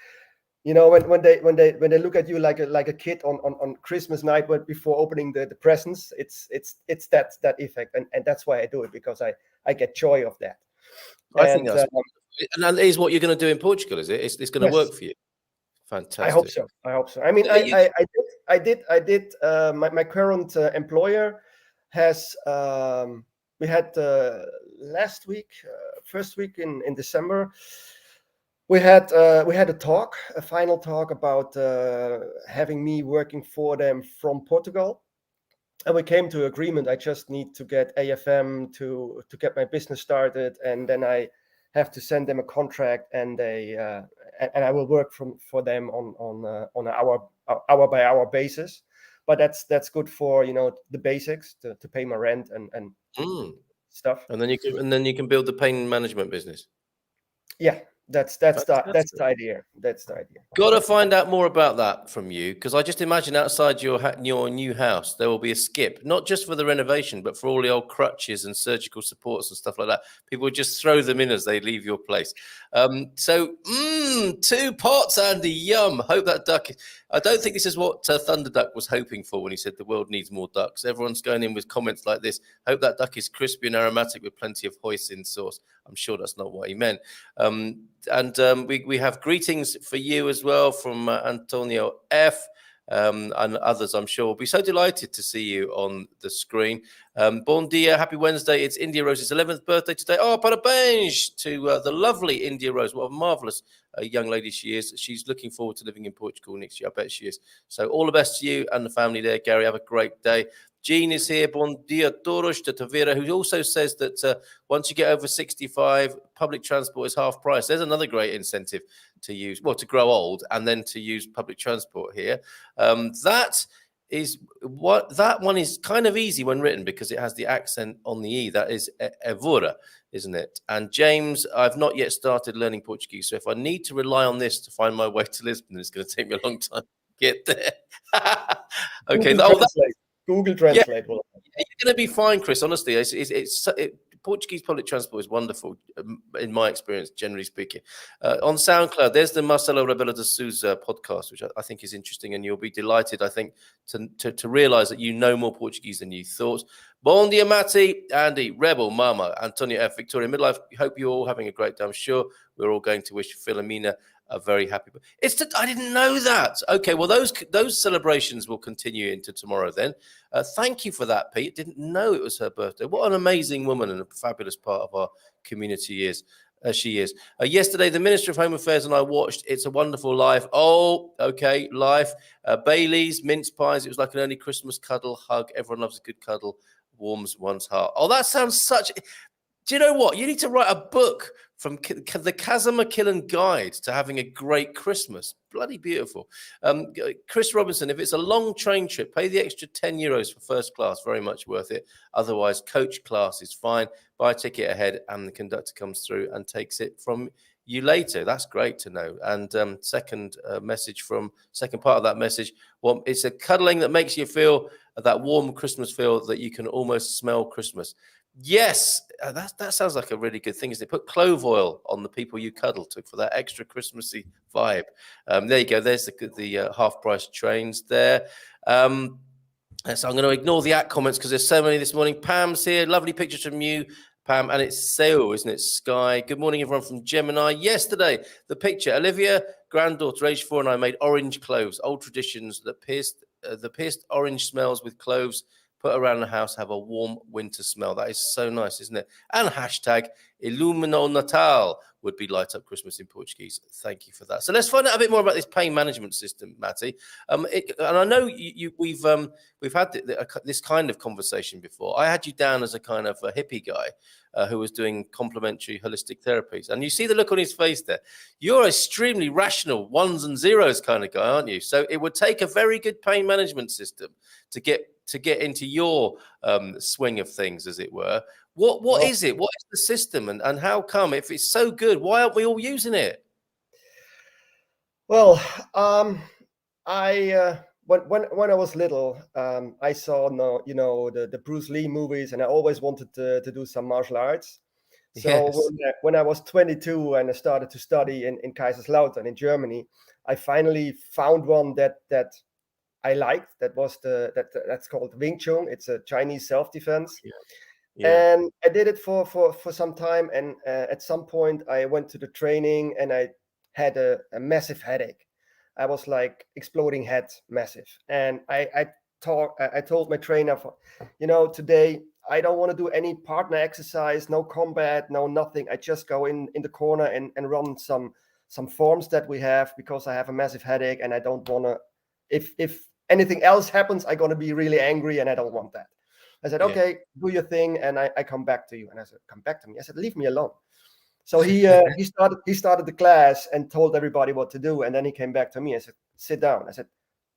when they look at you like a kid on Christmas night, before opening the presents, it's that effect. And that's why I do it, because I get joy of that. I think that's and that is what you're going to do in Portugal, is it? It's going to work for you. Fantastic. I hope so. I hope so. I mean, I did. My current employer has. We had last week, first week in December. We had a final talk about having me working for them from Portugal, and we came to agreement. I just need to get AFM to get my business started, and then I have to send them a contract, and I will work for them on an hour by hour basis. But that's good for the basics to pay my rent and stuff. And then you can build the pain management business. Yeah, that's the idea. That's the idea. Got to find out more about that from you, because I just imagine outside your new house there will be a skip, not just for the renovation, but for all the old crutches and surgical supports and stuff like that. People would just throw them in as they leave your place. So 2 pots, Andy, yum. Hope that duck. I don't think this is what Thunder Duck was hoping for when he said the world needs more ducks. Everyone's going in with comments like this. Hope that duck is crispy and aromatic with plenty of hoisin sauce. I'm sure that's not what he meant. We have greetings for you as well from Antonio F. And others, I'm sure, will be so delighted to see you on the screen. Bon dia, happy Wednesday. It's India Rose's 11th birthday today. Oh, parabéns to the lovely India Rose. What a marvellous young lady she is. She's looking forward to living in Portugal next year. I bet she is. So all the best to you and the family there, Gary. Have a great day. Jean is here. Bon dia, todos de Tavira, who also says that once you get over 65, public transport is half price. There's another great incentive to use, well, to grow old and then to use public transport here. That one is kind of easy when written because it has the accent on the E. That is Evora, isn't it? And James, I've not yet started learning Portuguese, so if I need to rely on this to find my way to Lisbon, it's going to take me a long time to get there. Okay. Google Translate. Yeah, you're going to be fine, Chris. Honestly, Portuguese public transport is wonderful, in my experience, generally speaking. On SoundCloud, there's the Marcelo Rebelo de Souza podcast, which I think is interesting, and you'll be delighted, I think, to realize that you know more Portuguese than you thought. Bon dia, Matti, Andy, Rebel, Mama, Antonio F, Victoria Midlife. Hope you're all having a great day. I'm sure we're all going to wish Philomena a very happy. I didn't know that. Okay, well those celebrations will continue into tomorrow then. Thank you for that, Pete. Didn't know it was her birthday. What an amazing woman and a fabulous part of our community is. She is. Yesterday, the Minister of Home Affairs and I watched It's a Wonderful Life. Oh, okay, life. Bailey's, mince pies. It was like an early Christmas cuddle, hug. Everyone loves a good cuddle. Warms one's heart. Oh, that sounds such... Do you know what? You need to write a book from the Casa McKillen Guide to having a great Christmas. Bloody beautiful. Chris Robinson, if it's a long train trip, pay the extra €10 for first class. Very much worth it. Otherwise, coach class is fine. Buy a ticket ahead and the conductor comes through and takes it from you later. That's great to know. And second part of that message, well, it's a cuddling that makes you feel that warm Christmas feel that you can almost smell Christmas. Yes, that sounds like a really good thing, isn't it? Put clove oil on the people you cuddle to for that extra Christmassy vibe. There you go. There's the half-price trains there. So I'm going to ignore the comments because there's so many this morning. Pam's here. Lovely pictures from you, Pam. And it's Seo, isn't it? Sky. Good morning, everyone from Gemini. Yesterday, the picture. Olivia, granddaughter, age 4, and I made orange cloves. Old traditions that the pierced orange smells with cloves put around the house have a warm winter smell. That is so nice, isn't it? And hashtag Illumino Natal would be light up Christmas in Portuguese. Thank you for that. So let's find out a bit more about this pain management system, Matty. And I know we've had this kind of conversation before. I had you down as a kind of a hippie guy who was doing complementary holistic therapies. And you see the look on his face there. You're extremely rational, ones and zeros kind of guy, aren't you? So it would take a very good pain management system to get into your swing of things, as it were. What is it? What is the system, and how come, if it's so good, why aren't we all using it? Well, I when I was little, I saw the Bruce Lee movies, and I always wanted to do some martial arts. So Yes. when I was 22 and I started to study in Kaiserslautern in Germany, I finally found one that I liked. That's called Wing Chun. It's a Chinese self-defense. Yeah. And I did it for some time. And at some point I went to the training and I had a massive headache. I was like exploding head, massive. And I told my trainer, today I don't want to do any partner exercise, no combat, no nothing. I just go in the corner and run some forms that we have, because I have a massive headache and I don't want to, if anything else happens, I'm going to be really angry and I don't want that. I said, okay, do your thing, and I come back to you. And I said, come back to me? I said, leave me alone. So he started the class and told everybody what to do, and then he came back to me and said, sit down. I said,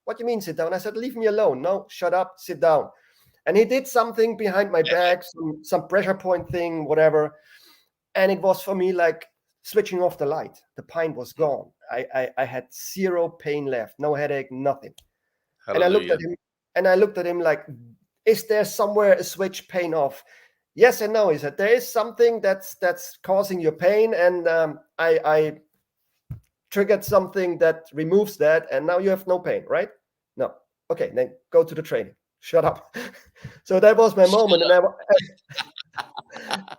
what do you mean sit down? I said, leave me alone. No, shut up, sit down. And he did something behind my back, some pressure point thing, whatever. And it was for me like switching off the light. The pain was gone. I had zero pain left, no headache, nothing. Hallelujah. And I looked at him like, is there somewhere a switch, pain off? Yes and no. He said, there is something that's causing your pain, and I triggered something that removes that, and now you have no pain, right? No. Okay, then go to the training. Shut up. So that was my moment,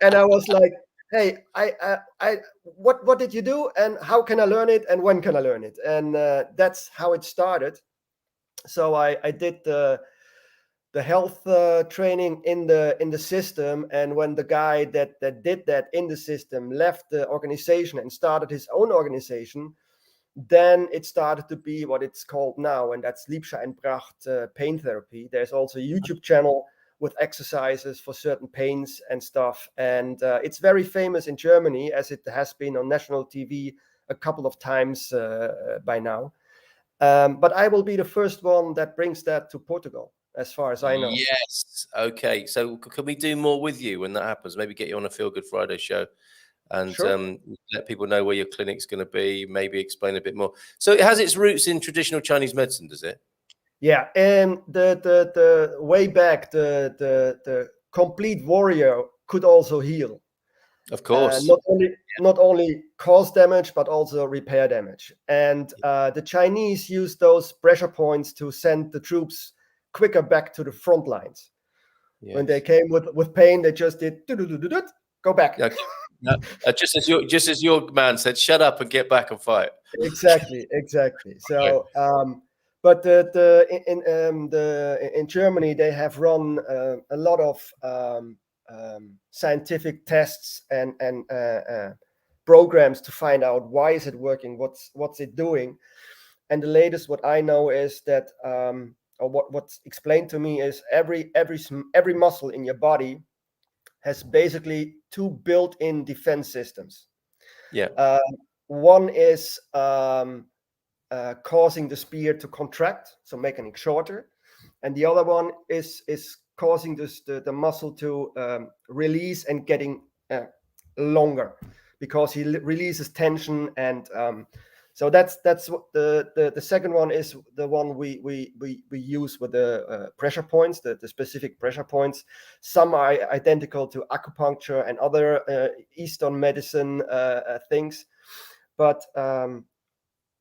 and I was like, hey, what did you do, and how can I learn it, and when can I learn it? And that's how it started. So I did the health training in the system, and when the guy that did that in the system left the organization and started his own organization, then it started to be what it's called now, and that's Liebscher and Bracht pain therapy. There's also a YouTube channel with exercises for certain pains and stuff, and it's very famous in Germany, as it has been on national TV a couple of times by now. But I will be the first one that brings that to Portugal, as far as I know. Yes. Okay. So can we do more with you when that happens? Maybe get you on a Feel Good Friday show, and Sure. let people know where your clinic's going to be. Maybe explain a bit more. So it has its roots in traditional Chinese medicine, does it? Yeah, and the way back, the complete warrior could also heal. Of course. Not only cause damage, but also repair damage. And the Chinese used those pressure points to send the troops quicker back to the front lines. Yes. When they came with pain, they just did go back. Okay. Just as your man said, shut up and get back and fight. Exactly. So, but in Germany, they have run a lot of scientific tests and programs to find out why is it working, what's it doing. And the latest what I know is that, or what's explained to me, is every muscle in your body has basically two built-in defense systems. Yeah. One is causing the spear to contract, so making it shorter, and the other one is causing the muscle to release and getting longer, because he releases tension. And so that's what the second one is, the one we use with the pressure points, the specific pressure points. Some are identical to acupuncture and other Eastern medicine things, but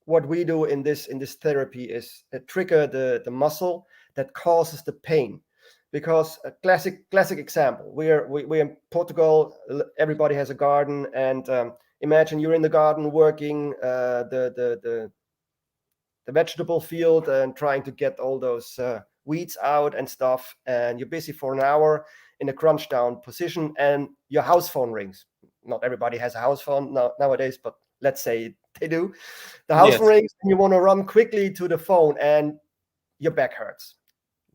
what we do in this therapy is trigger the muscle that causes the pain. Because a classic example, we're in Portugal, everybody has a garden, and imagine you're in the garden working the vegetable field and trying to get all those weeds out and stuff, and you're busy for an hour in a crunch down position, and your house phone rings. Not everybody has a house phone nowadays, but let's say they do. The house phone rings, and you want to run quickly to the phone, and your back hurts.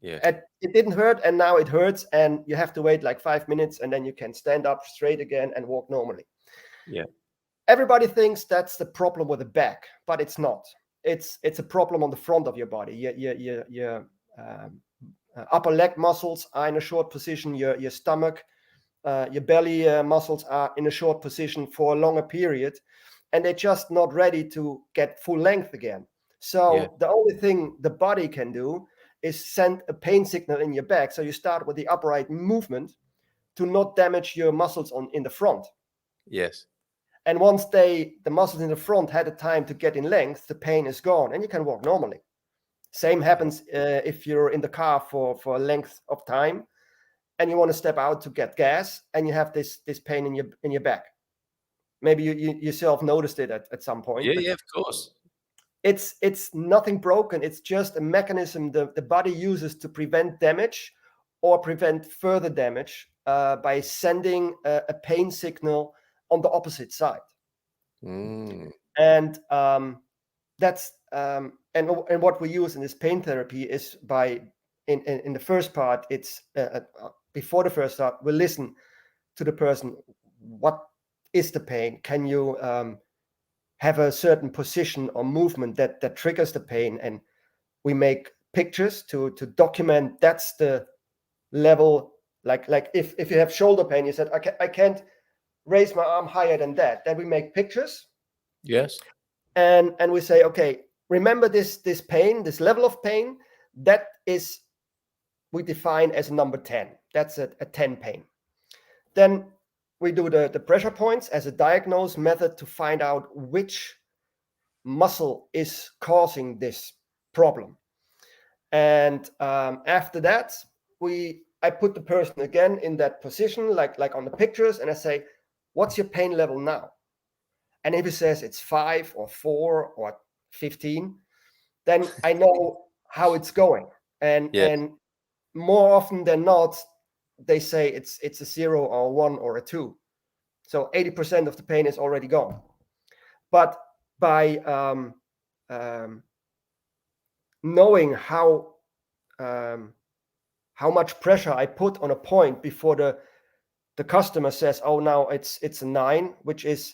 Yeah. It didn't hurt, and now it hurts, and you have to wait like 5 minutes, and then you can stand up straight again and walk normally. Yeah. Everybody thinks that's the problem with the back, but it's not. It's a problem on the front of your body. Your upper leg muscles are in a short position. Your stomach, your belly muscles are in a short position for a longer period, and they're just not ready to get full length again. So the only thing the body can do is send a pain signal in your back. So you start with the upright movement to not damage your muscles in the front. Yes. And once the muscles in the front had the time to get in length, the pain is gone and you can walk normally. Same happens if you're in the car for a length of time and you want to step out to get gas and you have this pain in your back. Maybe you yourself noticed it at some point. Yeah, of course. it's nothing broken. It's just a mechanism the body uses to prevent damage or prevent further damage by sending a pain signal on the opposite side. And that's and what we use in this pain therapy is by in the first part, it's before the first start, we listen to the person. What is the pain? Can you have a certain position or movement that triggers the pain? And we make pictures to document that's the level. Like if you have shoulder pain, you said, I can't raise my arm higher than that. Then we make pictures. Yes. And we say, okay, remember this pain, this level of pain, that is we define as number 10. That's a 10 pain. Then we do the pressure points as a diagnose method to find out which muscle is causing this problem. And after that, I put the person again in that position, like on the pictures, and I say, what's your pain level now? And if he says it's 5 or 4 or 15, then I know how it's going. And more often than not, they say it's a 0 or a 1 or a 2. So 80% of the pain is already gone. But by knowing how much pressure I put on a point before the customer says, oh, now it's a 9, which is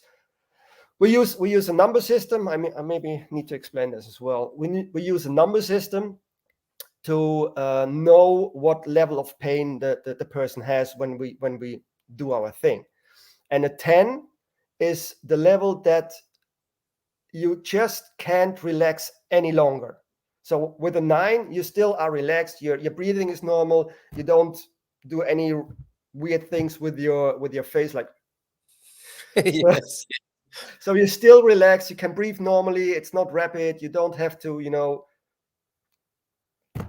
we use a number system. I maybe need to explain this as well. We use a number system to know what level of pain the person has when we do our thing. And a 10 is the level that you just can't relax any longer. So with a 9, you still are relaxed. Your breathing is normal. You don't do any weird things with your face, like Yes. So you're still relaxed. You can breathe normally. It's not rapid. You don't have to,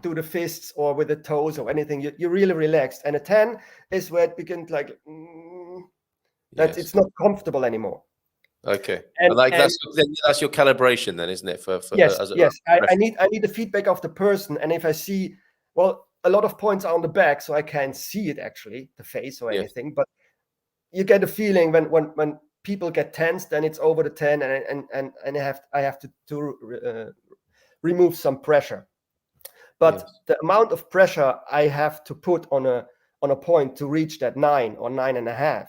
do the fists or with the toes or anything. You're really relaxed. And a 10 is where it begins that it's not comfortable anymore. Okay. And that's your calibration then, isn't it? Yes. I need the feedback of the person. And if I see, well, a lot of points are on the back, so I can't see it actually, the face or anything. But you get a feeling when people get tense, then it's over the 10, and I have to remove some pressure. But the amount of pressure I have to put on a point to reach that 9 or 9.5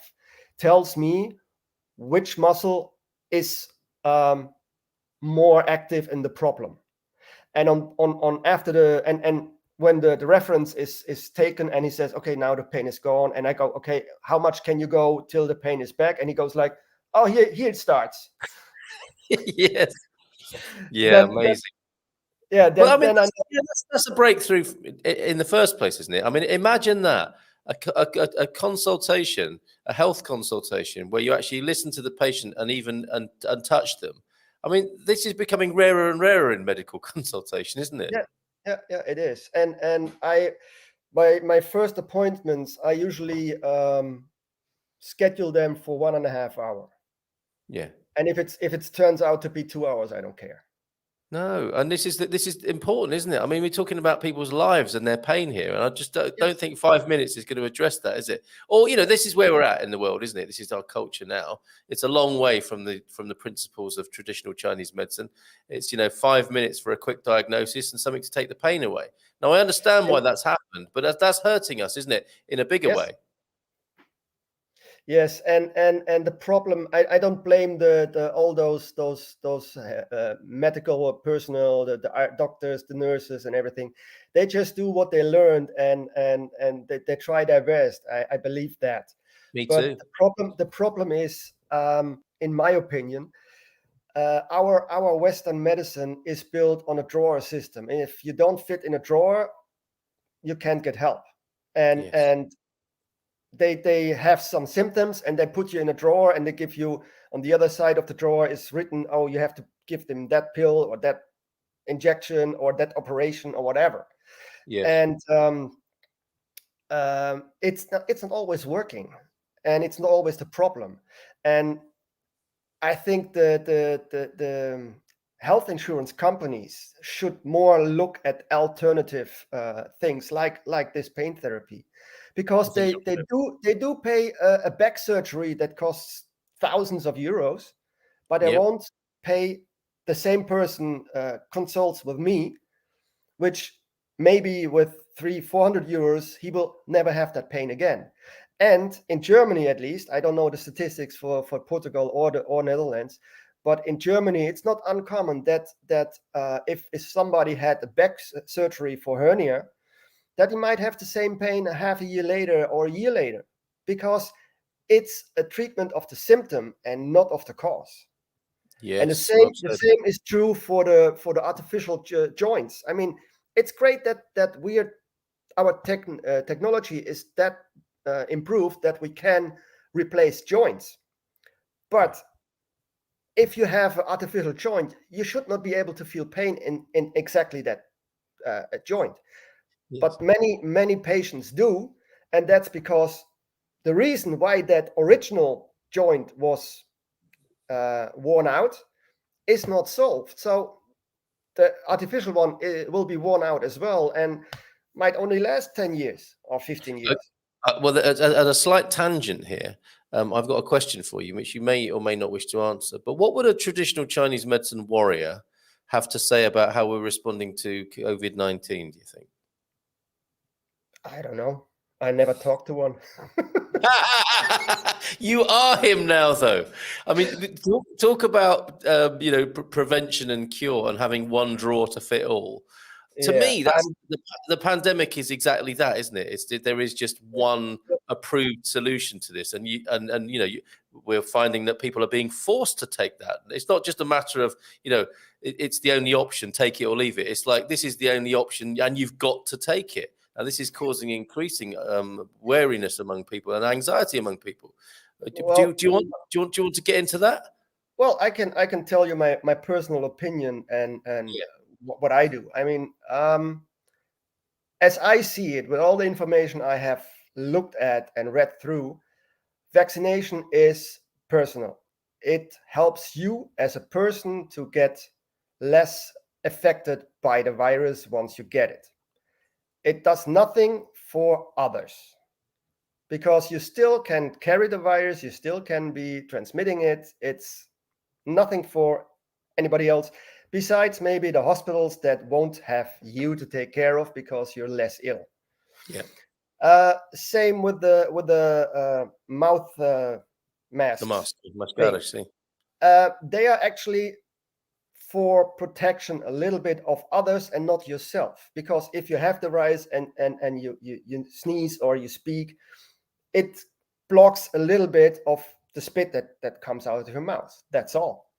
tells me which muscle is more active in the problem. And on after the and when the reference is taken and he says, okay, now the pain is gone, and I go, okay, how much can you go till the pain is back? And he goes like, oh, here it starts. Yes. Yeah, amazing. That's a breakthrough in the first place, isn't it? I mean, imagine that a consultation, a health consultation, where you actually listen to the patient and even and touch them. I mean, this is becoming rarer and rarer in medical consultation, isn't it? Yeah, it is. And my first appointments, I usually schedule them for 1.5 hours. Yeah. And if it turns out to be 2 hours, I don't care. No, and this is important, isn't it? I mean, we're talking about people's lives and their pain here, and I just don't think 5 minutes is going to address that, is it? Or this is where we're at in the world, isn't it? This is our culture now. It's a long way from the principles of traditional Chinese medicine. It's 5 minutes for a quick diagnosis and something to take the pain away. Now, I understand why that's happened, but that's hurting us, isn't it? In a bigger way. Yes, and the problem, I don't blame the all those medical personnel, the doctors, the nurses, and everything. They just do what they learned, and they try their best. I believe that. Me too. But the problem is, in my opinion, our Western medicine is built on a drawer system. If you don't fit in a drawer, you can't get help, and they have some symptoms and they put you in a drawer, and they give you, on the other side of the drawer is written, oh, you have to give them that pill or that injection or that operation or whatever. And it's not always working, and it's not always the problem. And I think the health insurance companies should more look at alternative things like this pain therapy, because they do pay a back surgery that costs thousands of euros, but they won't pay the same person consults with me, which maybe with 300-400 euros he will never have that pain again. And in Germany, at least, I don't know the statistics for Portugal or Netherlands, but in Germany, it's not uncommon that if somebody had a back surgery for hernia, that he might have the same pain a half a year later or a year later, because it's a treatment of the symptom and not of the cause. Yes, and the same is true for the artificial joints. I mean, it's great that our technology is that improved that we can replace joints, but if you have an artificial joint, you should not be able to feel pain in exactly that joint. Yes. But many patients do, and that's because the reason why that original joint was worn out is not solved. So the artificial one will be worn out as well, and might only last 10 years or 15 years. Well, at a slight tangent here, I've got a question for you, which you may or may not wish to answer. But what would a traditional Chinese medicine warrior have to say about how we're responding to COVID-19, do you think? I don't know. I never talked to one. You are him now, though. I mean, talk about prevention and cure and having one drawer to fit all. To me, that's the pandemic is exactly that, isn't it? There is just one approved solution to this, and we're finding that people are being forced to take that. It's not just a matter of it's the only option, take it or leave it. It's like this is the only option, and you've got to take it. And this is causing increasing wariness among people and anxiety among people. Do you want to get into that? Well, I can tell you my personal opinion and what I do. I mean, as I see it, with all the information I have looked at and read through, vaccination is personal. It helps you as a person to get less affected by the virus once you get it. It does nothing for others, because you still can carry the virus, you still can be transmitting it. It's nothing for anybody else, besides maybe the hospitals that won't have you to take care of because you're less ill. Yeah. Same with the mouth masks. The mask. They are actually for protection a little bit of others and not yourself, because if you have the virus and you sneeze or you speak, it blocks a little bit of the spit that comes out of your mouth. That's all.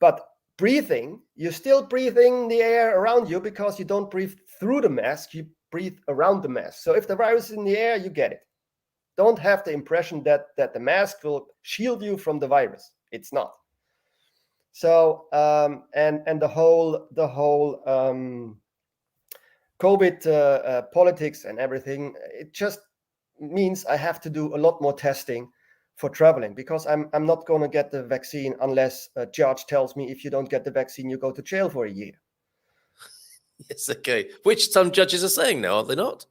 But breathing, you're still breathing the air around you, because you don't breathe through the mask, you breathe around the mask. So if the virus is in the air, you get it. Don't have the impression that the mask will shield you from the virus. It's not. So and the whole COVID politics and everything, it just means I have to do a lot more testing for traveling, because I'm not going to get the vaccine unless a judge tells me, if you don't get the vaccine, you go to jail for a year. Yes, okay. Which some judges are saying now, are they not?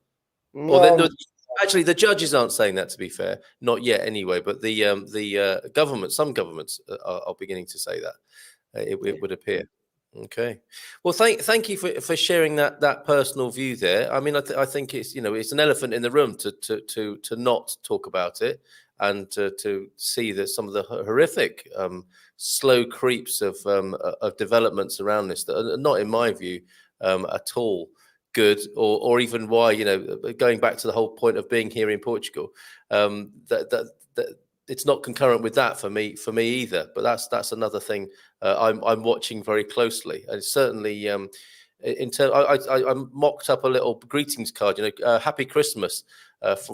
No, or actually, the judges aren't saying that, to be fair, not yet anyway. But the government, some governments are beginning to say that. It would appear. Okay. Well, thank you for sharing that personal view there. I mean, I think it's it's an elephant in the room to not talk about it, and to see that some of the horrific slow creeps of developments around this that are not, in my view, at all good, or even why, going back to the whole point of being here in Portugal, that it's not concurrent with that for me either. But that's another thing I'm watching very closely, and certainly I mocked up a little greetings card, Happy Christmas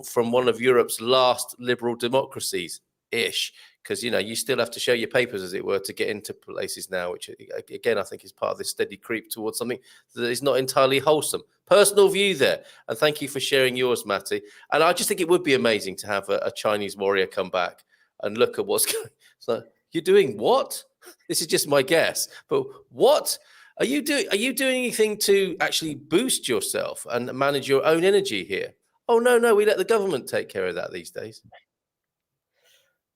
from one of Europe's last liberal democracies ish, because you still have to show your papers, as it were, to get into places now, which again I think is part of this steady creep towards something that is not entirely wholesome. Personal view there, and thank you for sharing yours, Matty. And I just think it would be amazing to have a Chinese warrior come back and look at what's going. So You're doing what? This is just my guess, but what are you doing? Are you doing anything to actually boost yourself and manage your own energy here? Oh no, we let the government take care of that these days.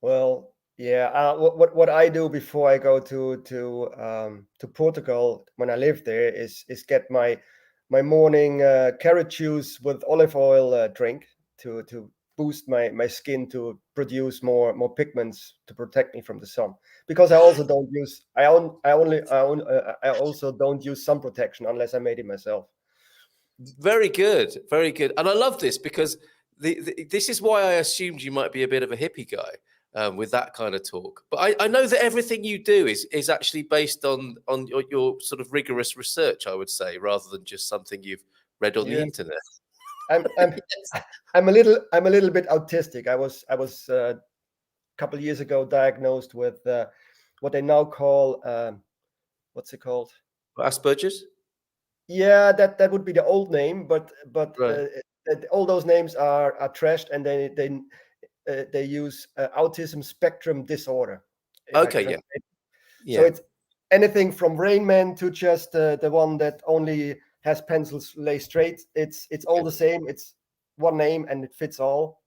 Well, yeah. What I do before I go to Portugal when I live there is get my morning carrot juice with olive oil drink to boost my skin to produce more pigments to protect me from the sun. Because I also don't use I also don't use sun protection unless I made it myself. Very good, very good. And I love this because this is why I assumed you might be a bit of a hippie guy with that kind of talk. But I know that everything you do is actually based on your sort of rigorous research, I would say, rather than just something you've read on the Yeah. internet. I'm Yes. I'm a little bit autistic. I was a couple of years ago diagnosed with what they now call what's it called? Asperger's? Yeah, that would be the old name, but Right. all those names are trashed, and they use autism spectrum disorder, if I Okay, yeah. translate. So Yeah. it's anything from Rain Man to just the one that only has pencils lay straight. It's all the same. It's one name and it fits all.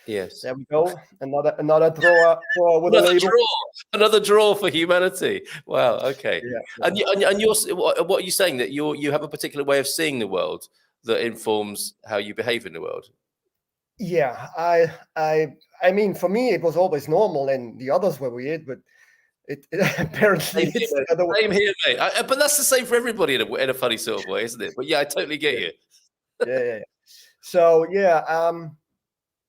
Yes. There we go. Another drawer with a Another label. draw. Another draw for humanity. Wow. Okay. Yeah, And yeah. you're what are you saying, that you have a particular way of seeing the world that informs how you behave in the world? Yeah, I mean, for me, it was always normal, and the others were weird, but apparently Same here, it's mate. the other way. Same here, mate. But that's the same for everybody in a funny sort of way, isn't it? But yeah, I totally get Yeah, you. yeah. So yeah,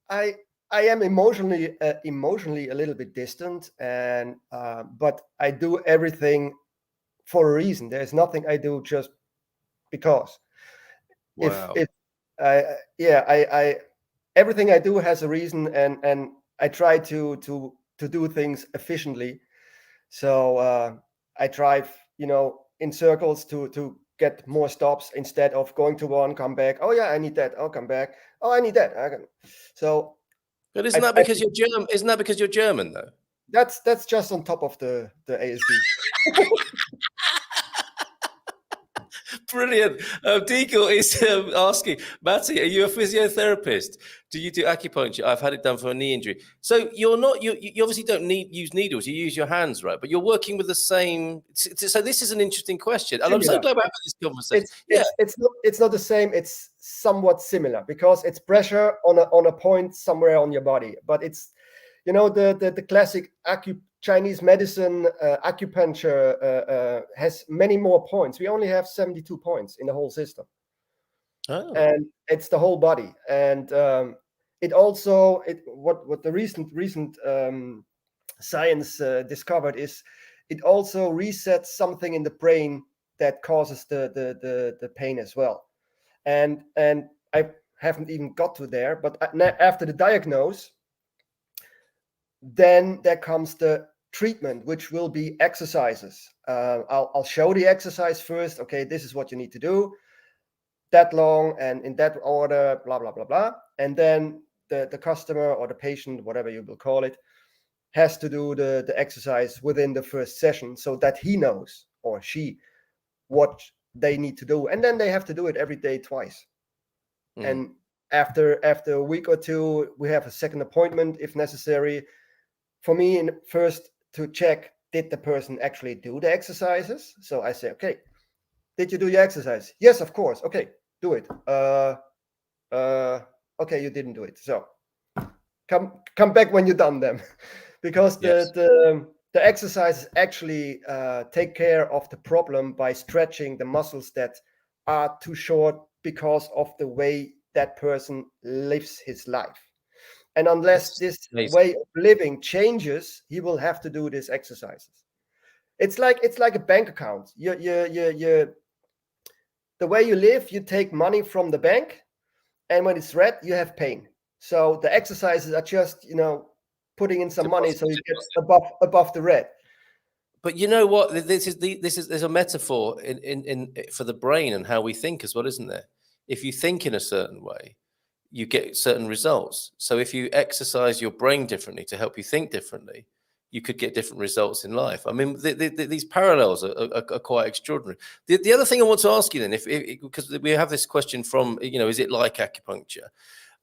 I I am emotionally a little bit distant, and but I do everything for a reason. There's nothing I do just because. Wow. If I everything I do has a reason, and I try to do things efficiently. So I drive, in circles to get more stops instead of going to one, come back. Oh yeah, I need that. I'll come back. Oh, I need that. So But isn't I, that I because you're German? Isn't that because you're German though? that's just on top of the ASD. Brilliant. Deagle is asking, Matty, are you a physiotherapist? Do you do acupuncture? I've had it done for a knee injury. So you're not, you obviously don't use needles, you use your hands, right? But you're working with the same. So this is an interesting question. And I'm so Similar. glad we're having this conversation. Yeah. It's not the same. It's somewhat similar because it's pressure on a point somewhere on your body. But it's the classic Chinese medicine acupuncture has many more points. We only have 72 points in the whole system, Oh, and it's the whole body. And it also what the recent science discovered is it also resets something in the brain that causes the pain as well. And I haven't even got to there, but after the diagnose, then there comes the treatment, which will be exercises. I'll show the exercise first. Okay, this is what you need to do, that long and in that order, blah blah blah blah, and then the customer or the patient, whatever you will call it, has to do the exercise within the first session so that he knows, or she, what they need to do, and then they have to do it every day twice. And after a week or two, we have a second appointment if necessary. For me, first to check, did the person actually do the exercises? So I say, okay, did you do your exercise? Yes, of course. Okay, do it. Okay, you didn't do it. So come back when you're done them. Because yes. the exercises actually take care of the problem by stretching the muscles that are too short because of the way that person lives his life. And unless That's this amazing. way of living changes, he will have to do these exercises. It's like a bank account. The way you live, you take money from the bank, and when it's red, you have pain. So the exercises are just putting in some money so you get above the red. But you know what? There's a metaphor in for the brain and how we think as well, isn't there? If you think in a certain way, you get certain results. So if you exercise your brain differently to help you think differently, you could get different results in life. I mean, these parallels are quite extraordinary. The other thing I want to ask you then, because we have this question from, is it like acupuncture?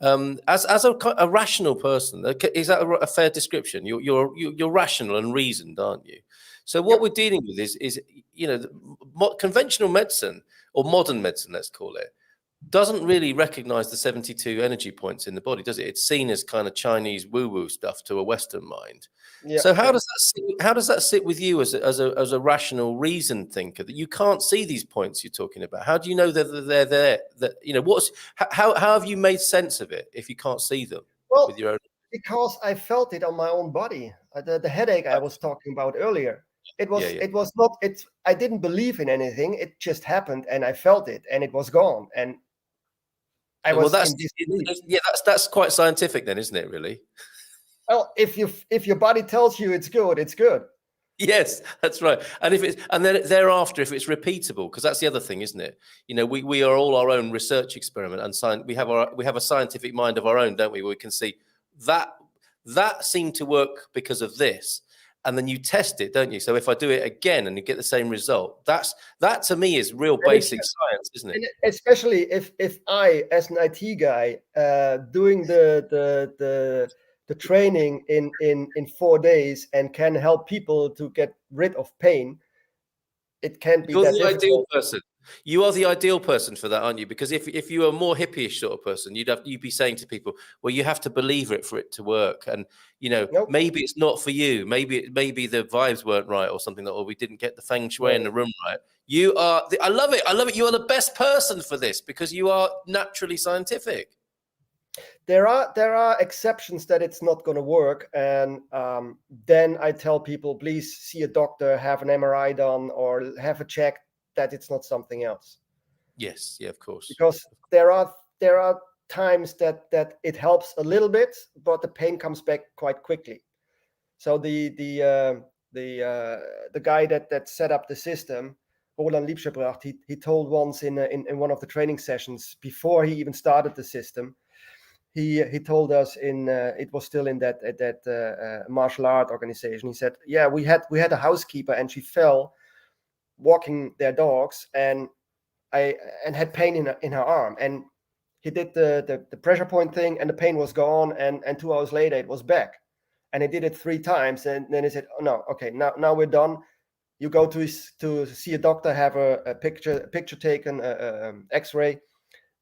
As a rational person, is that a fair description? You're rational and reasoned, aren't you? So what we're dealing with is conventional medicine, or modern medicine, let's call it, doesn't really recognize the 72 energy points in the body, does it? It's seen as kind of Chinese woo-woo stuff to a Western mind. So how does that sit with you as a rational, reasoned thinker, that you can't see these points you're talking about? How do you know that they're there? How have you made sense of it if you can't see them with your own? Because I felt it on my own body. The headache I was talking about earlier. It was not. I didn't believe in anything. It just happened, and I felt it, and it was gone. And that's quite scientific then, isn't it, really? Well, if your body tells you it's good, it's good. Yes, that's right. And then thereafter, if it's repeatable, because that's the other thing, isn't it? We are all our own research experiment, and we have a scientific mind of our own, don't we? Where we can see that seemed to work because of this, and then you test it, don't you? So if I do it again and you get the same result, that to me is real basic science, isn't it? And especially if I, as an IT guy, doing the training in 4 days and can help people to get rid of pain, it can't be that difficult. Ideal person. You are the ideal person for that, aren't you? Because if you are a more hippie-ish sort of person, you'd be saying to people, well, you have to believe it for it to work, and maybe it's not for you. Maybe the vibes weren't right, or something, or we didn't get the feng shui in the room right. You are. I love it. You are the best person for this because you are naturally scientific. There are exceptions that it's not going to work, and then I tell people, please see a doctor, have an MRI done, or have a check that it's not something else. Yes, yeah, of course. Because there are times that it helps a little bit, but the pain comes back quite quickly. So the guy that set up the system, Roland Liebscher, he told once in one of the training sessions before he even started the system. He told us it was still in that martial art organization. He said, yeah, we had a housekeeper and she fell walking their dogs and had pain in her arm, and he did the pressure point thing and the pain was gone, and 2 hours later it was back, and he did it 3 times, and then he said, oh no, okay, now we're done. You go to see a doctor, have a picture taken, X-ray,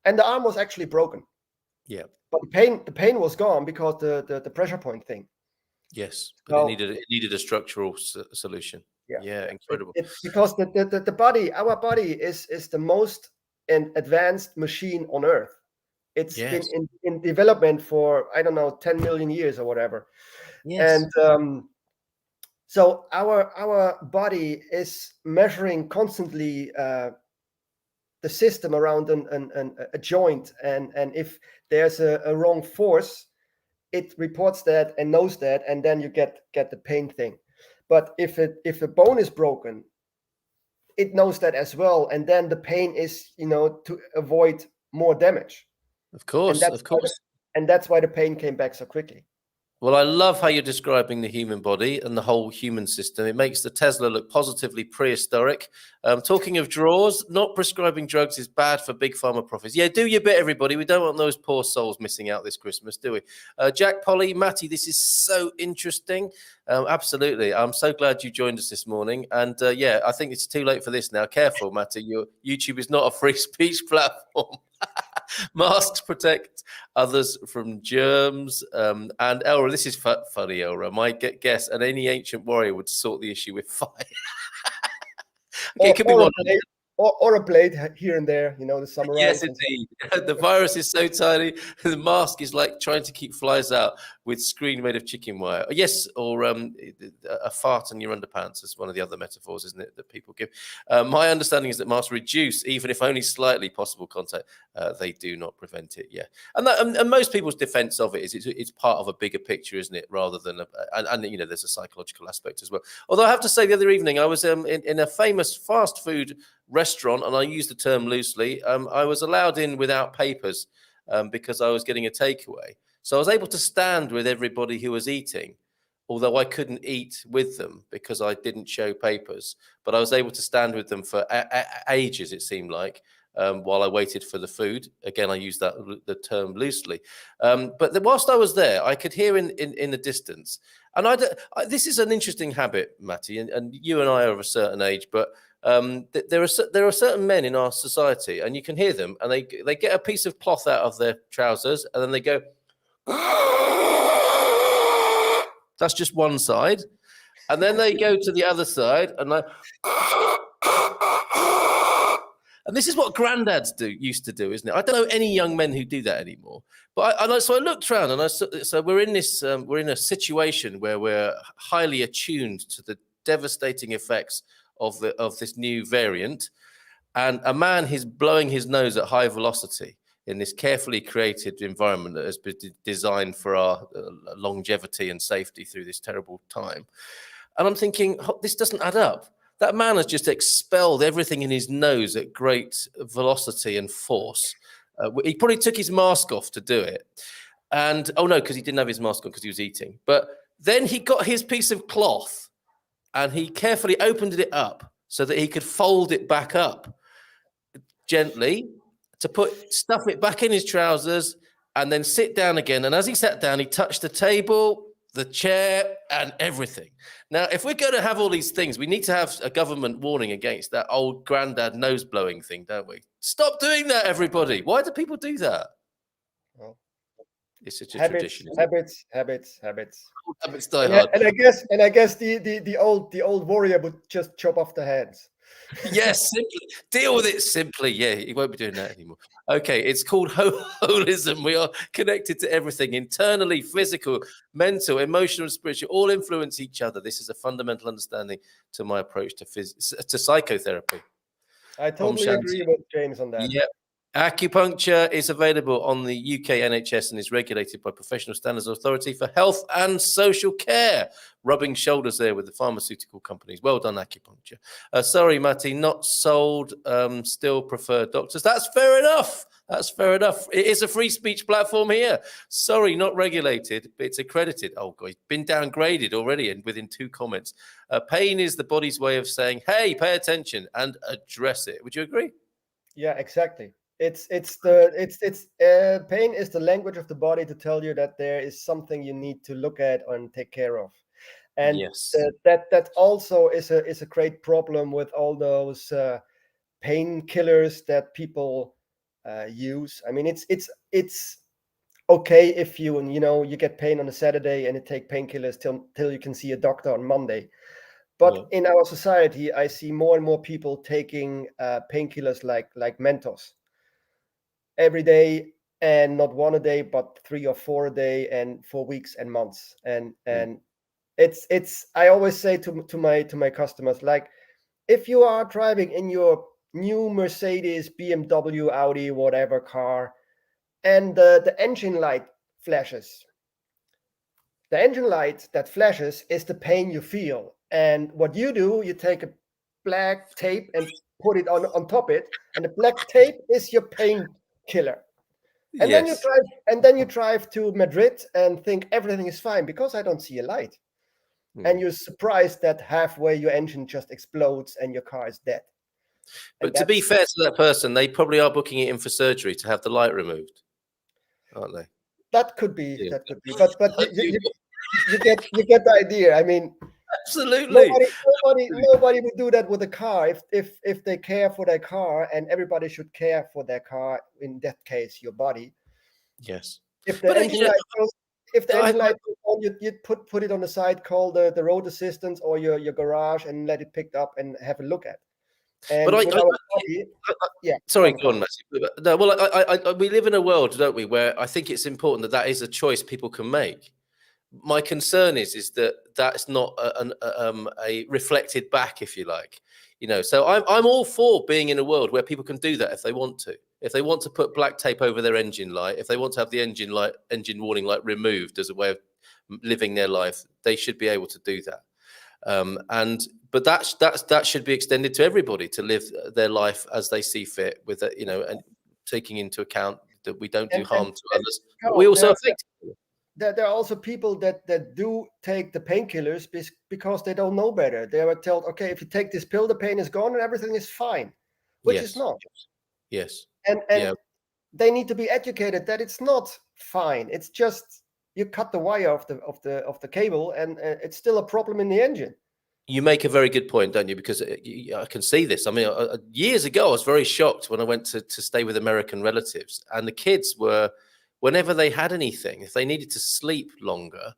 and the arm was actually broken. Yeah. But the pain was gone because the pressure point thing. Yes, but it needed a structural solution. Yeah, incredible. Because the body, our body is the most advanced machine on Earth. It's been in development for, I don't know, 10 million years or whatever. Yes. And so our body is measuring constantly the system around a joint, and if there's a wrong force, it reports that and knows that, and then you get the pain thing. But if a bone is broken, it knows that as well, and then the pain is to avoid more damage. Of course, and that's why the pain came back so quickly. Well, I love how you're describing the human body and the whole human system. It makes the Tesla look positively prehistoric. Talking of draws, not prescribing drugs is bad for big pharma profits. Yeah, do your bit, everybody. We don't want those poor souls missing out this Christmas, do we? Jack, Polly, Matty, this is so interesting. Absolutely. I'm so glad you joined us this morning. And yeah, I think it's too late for this now. Careful, Matty. Your YouTube is not a free speech platform. Masks protect others from germs. And Elra, this is funny, Elra. My guess, and any ancient warrior would sort the issue with fire. Okay, it could be one. Or a blade here and there, the samurai. Yes, indeed. The virus is so tiny. The mask is like trying to keep flies out with screen made of chicken wire. Yes, or a fart in your underpants is one of the other metaphors, isn't it, that people give. My understanding is that masks reduce, even if only slightly, possible contact. They do not prevent it. Yeah, and most people's defense of it is it's part of a bigger picture, isn't it? Rather than and there's a psychological aspect as well. Although I have to say, the other evening I was in a famous fast food restaurant, and I use the term loosely. I was allowed in without papers because I was getting a takeaway. So I was able to stand with everybody who was eating, although I couldn't eat with them because I didn't show papers, but I was able to stand with them for ages, it seemed like, while I waited for the food. Again, I use the term loosely. But whilst I was there, I could hear in the distance, and this is an interesting habit, Matty, and you and I are of a certain age, but there are certain men in our society, and you can hear them, and they get a piece of cloth out of their trousers, and then they go. That's just one side, and then they go to the other side, and and this is what granddads used to do, isn't it? I don't know any young men who do that anymore. But so I looked around, and so we're in this we're in a situation where we're highly attuned to the devastating effects of this new variant, and a man is blowing his nose at high velocity in this carefully created environment that has been designed for our longevity and safety through this terrible time. And I'm thinking, this doesn't add up. That man has just expelled everything in his nose at great velocity and force. He probably took his mask off to do it. And, oh no, because he didn't have his mask on because he was eating. But then he got his piece of cloth and he carefully opened it up so that he could fold it back up gently to stuff it back in his trousers and then sit down again. And as he sat down, he touched the table, the chair, and everything. Now, if we're going to have all these things, we need to have a government warning against that old granddad nose blowing thing, don't we? Stop doing that, everybody. Why do people do that? Well, it's such a tradition. Habits die hard. And I guess the old warrior would just chop off the hands. Yes, simply deal with it simply. Yeah, he won't be doing that anymore. Okay, it's called holism. We are connected to everything internally, physical, mental, emotional, and spiritual. All influence each other. This is a fundamental understanding to my approach to psychotherapy. I totally agree with James on that. Yeah. Acupuncture is available on the UK NHS and is regulated by Professional Standards Authority for Health and Social Care. Rubbing shoulders there with the pharmaceutical companies. Well done, acupuncture. Sorry, Matty, not sold. Still prefer doctors. That's fair enough. That's fair enough. It is a free speech platform here. Sorry, not regulated, but it's accredited. Oh, God, it's been downgraded already and within 2 comments. Pain is the body's way of saying, hey, pay attention and address it. Would you agree? Yeah, exactly. Pain is the language of the body to tell you that there is something you need to look at and take care of. And yes. that also is a great problem with all those painkillers that people use. I mean, it's okay if you get pain on a Saturday and you take painkillers till you can see a doctor on Monday. But in our society, I see more and more people taking painkillers like Mentos every day, and not 1 a day, but 3 or 4 a day, and for weeks and months. And it's I always say to my customers, like, if you are driving in your new Mercedes, BMW, Audi, whatever car, and the engine light flashes, the engine light that flashes is the pain you feel. And what you do, you take a black tape and put it on top it, and the black tape is your pain killer. And then you drive to Madrid and think everything is fine because I don't see a light. And you're surprised that halfway your engine just explodes and your car is dead. But to be fair to that person, they probably are booking it in for surgery to have the light removed, aren't they? That could be. Yeah. That could be. But you get the idea. I mean, absolutely. Nobody would do that with a car. If they care for their car, and everybody should care for their car. In that case, your body. Yes. If the engine light goes, on, you'd put it on the side, call the road assistance or your garage, and let it picked up and have a look at. And sorry, go on, Matthew. No, well, we live in a world, don't we, where I think it's important that is a choice people can make. My concern is that that's not a reflected back, if you like, So I'm all for being in a world where people can do that if they want to. If they want to put black tape over their engine light, if they want to have the engine warning light removed as a way of living their life, they should be able to do that. But that should be extended to everybody to live their life as they see fit, with and taking into account that we don't do harm to others. But we also affect people. there are also people that do take the painkillers because they don't know better. They were told, okay, if you take this pill, the pain is gone and everything is fine, which is Yes. not. Yes. And Yeah. they need to be educated that it's not fine. It's just you cut the wire of the cable, and it's still a problem in the engine. You make a very good point, don't you? Because I can see this. I mean, years ago, I was very shocked when I went to stay with American relatives, and the kids were, whenever they had anything, if they needed to sleep longer,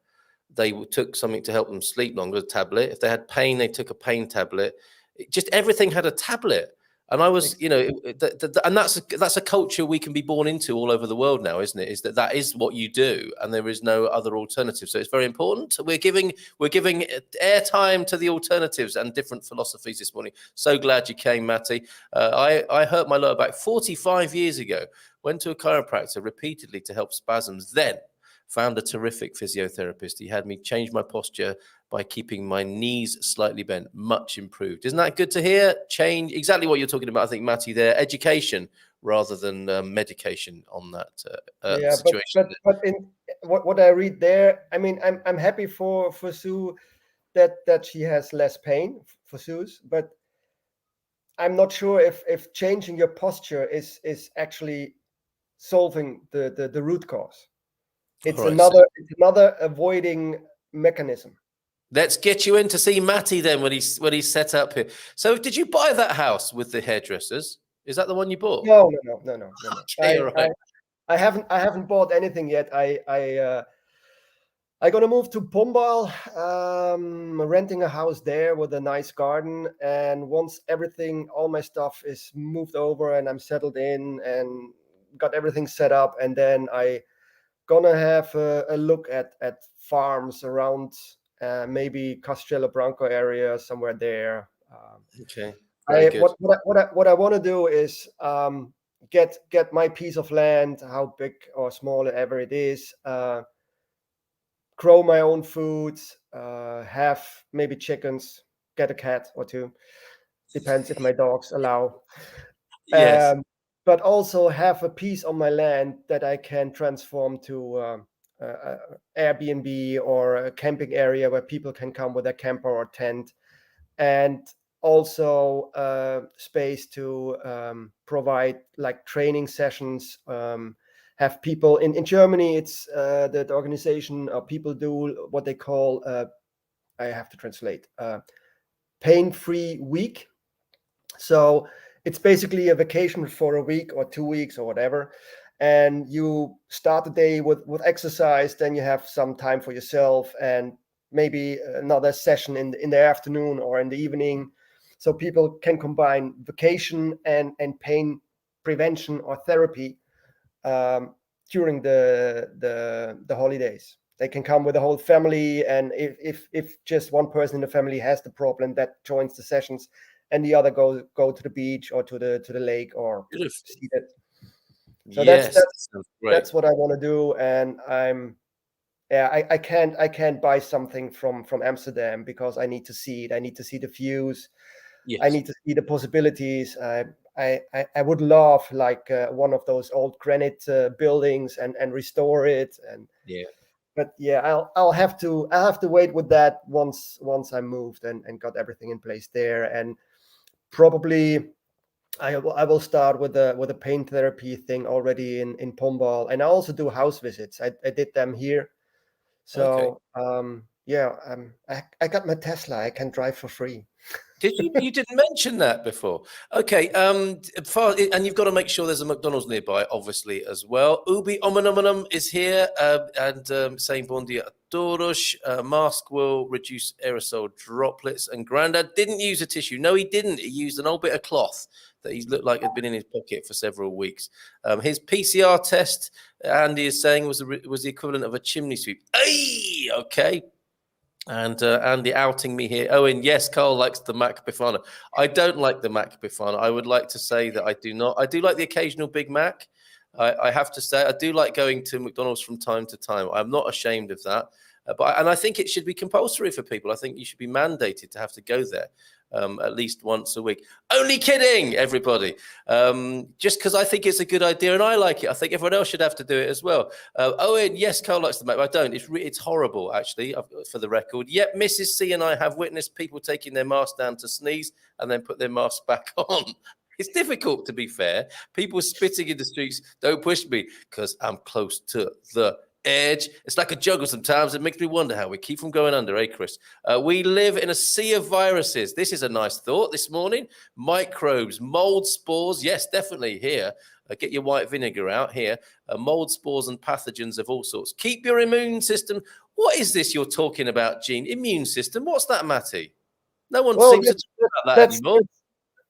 they took something to help them sleep longer, a tablet. If they had pain, they took a pain tablet. Just everything had a tablet. And I was, and that's a culture we can be born into all over the world now, isn't it? Is that is what you do, and there is no other alternative. So it's very important. We're giving airtime to the alternatives and different philosophies this morning. So glad you came, Matty. I hurt my lower back 45 years ago. Went to a chiropractor repeatedly to help spasms. Then found a terrific physiotherapist. He had me change my posture by keeping my knees slightly bent, much improved. Isn't that good to hear? Change, exactly what you're talking about, I think, Matty, there, education rather than medication on that situation. But in what I read there, I mean, I'm happy for Sue that she has less pain for Sue's, but I'm not sure if changing your posture is actually solving the root cause. It's Right, another avoiding mechanism. let's get you in to see Matty then when he's set up here. So did you buy that house with the hairdressers? Is that the one you bought? No. Okay, right. I haven't bought anything yet. I gonna move to Pombal, renting a house there with a nice garden. And once all my stuff is moved over and I'm settled in and got everything set up, and then I gonna have a look at farms around maybe Castelo Branco area, somewhere there. Okay, very good. What I want to do is get my piece of land, how big or small ever it is, grow my own foods, have maybe chickens, get a cat or two, depends if my dogs allow. Yes. But also have a piece on my land that I can transform to Airbnb or a camping area where people can come with a camper or tent, and also space to provide like training sessions. Have people in Germany, it's the organization, people do what they call, I have to translate, pain-free week. So it's basically a vacation for a week or 2 weeks or whatever. And you start the day with exercise, then you have some time for yourself, and maybe another session in the afternoon or in the evening. So people can combine vacation and pain prevention or therapy during the holidays. They can come with the whole family, and if just one person in the family has the problem, that joins the sessions, and the other go to the beach or to the lake or see that. So Yes, that's what I want to do, and I can't buy something from Amsterdam because I need to see it. I need to see the views. Yes. I need to see the possibilities. I would love like one of those old granite buildings and restore it. And but yeah, I'll have to wait with that once I moved and got everything in place there. And probably I will start with a pain therapy thing already in Pombal, and I also do house visits. I did them here. So I got my Tesla. I can drive for free. Did you? You didn't mention that before. Okay. And you've got to make sure there's a McDonald's nearby, obviously, as well. Ubi Omanum is here and saying bon dia a todos. Mask will reduce aerosol droplets. And Grandad didn't use a tissue. No, he didn't. He used an old bit of cloth that he looked like had been in his pocket for several weeks. His PCR test, Andy is saying, was the equivalent of a chimney sweep. Hey, okay. And Andy outing me here. Owen, yes, Carl likes the Mac Bifana. I don't like the Mac Bifana. I would like to say that I do not. I do like the occasional Big Mac. I have to say, I do like going to McDonald's from time to time. I'm not ashamed of that. And I think it should be compulsory for people. I think you should be mandated to have to go there at least once a week. Only kidding, everybody. Just because I think it's a good idea and I like it. I think everyone else should have to do it as well. Owen, yes, Carl likes the map. I don't. It's horrible, actually, for the record. Yet Mrs. C and I have witnessed people taking their mask down to sneeze and then put their mask back on. It's difficult, to be fair. People spitting in the streets. Don't push me because I'm close to the edge. It's like a juggle sometimes. It makes me wonder how we keep from going under, eh, Chris? We live in a sea of viruses. This is a nice thought this morning. Microbes, mold spores. Yes, definitely here. Get your white vinegar out here. Mold spores and pathogens of all sorts. Keep your immune system. What is this you're talking about, Gene? Immune system? What's that, Matty? No one seems to talk about that anymore.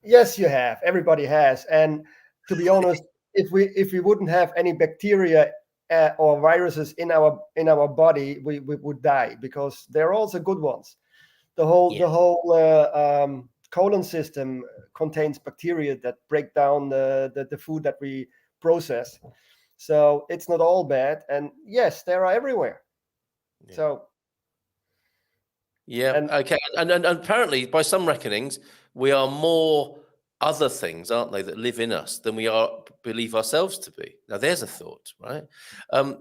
Yes, you have. Everybody has. And to be honest, if we wouldn't have any bacteria or viruses in our body, we would die, because they're also good ones. The whole colon system contains bacteria that break down the food that we process. So it's not all bad. And yes, they are everywhere. Yeah. So. Yeah. Okay. And apparently, by some reckonings, we are more other things, aren't they, that live in us than we believe ourselves to be. Now, there's a thought, right?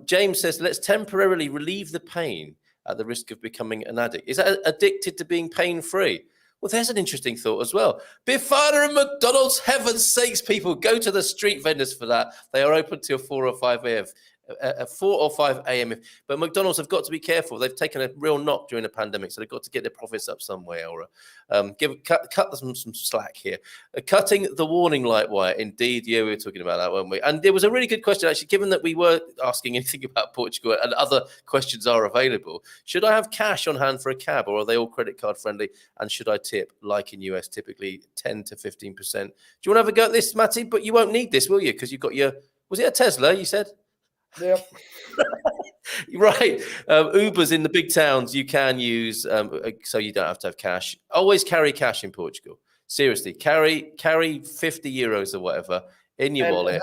James says, let's temporarily relieve the pain at the risk of becoming an addict. Is that addicted to being pain-free? Well, there's an interesting thought as well. Bifana and McDonald's, heaven's sakes, people, go to the street vendors for that. They are open till 4 or 5 a.m. 4 or 5 a.m. But McDonald's have got to be careful. They've taken a real knock during the pandemic, so they've got to get their profits up somewhere, or cut them some slack here. Cutting the warning light wire. Indeed, yeah, we were talking about that, weren't we? And there was a really good question, actually, given that we were asking anything about Portugal and other questions are available. Should I have cash on hand for a cab, or are they all credit card friendly? And should I tip, like in US, typically 10 to 15%? Do you want to have a go at this, Matty? But you won't need this, will you? Because you've got your, was it a Tesla, you said? Yep. Right. Ubers in the big towns you can use, so you don't have to have cash. Always carry cash in Portugal. Seriously, carry 50 euros or whatever in your wallet.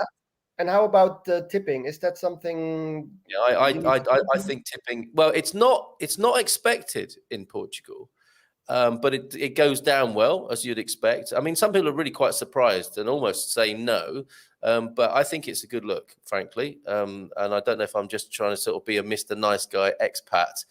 And how about tipping? Is that something? Yeah, I think tipping. Well, it's not expected in Portugal. But it goes down well, as you'd expect. I mean, some people are really quite surprised and almost say no, but I think it's a good look, frankly. And I don't know if I'm just trying to sort of be a Mr. Nice Guy expat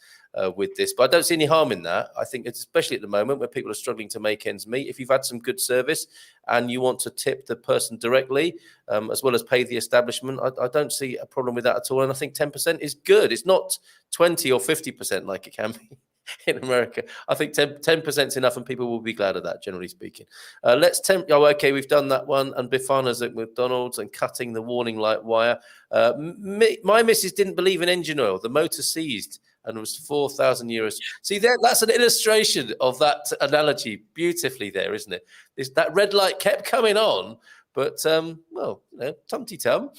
with this, but I don't see any harm in that. I think it's especially at the moment where people are struggling to make ends meet. If you've had some good service and you want to tip the person directly, as well as pay the establishment, I don't see a problem with that at all. And I think 10% is good. It's not 20 or 50% like it can be in America. I think 10% is enough, and people will be glad of that, generally speaking. Okay, we've done that one. And Bifana's at McDonald's and cutting the warning light wire. My missus didn't believe in engine oil. The motor seized and it was 4,000 euros. See, that's an illustration of that analogy beautifully there, isn't it? That red light kept coming on, but, well, tum-ty-tum.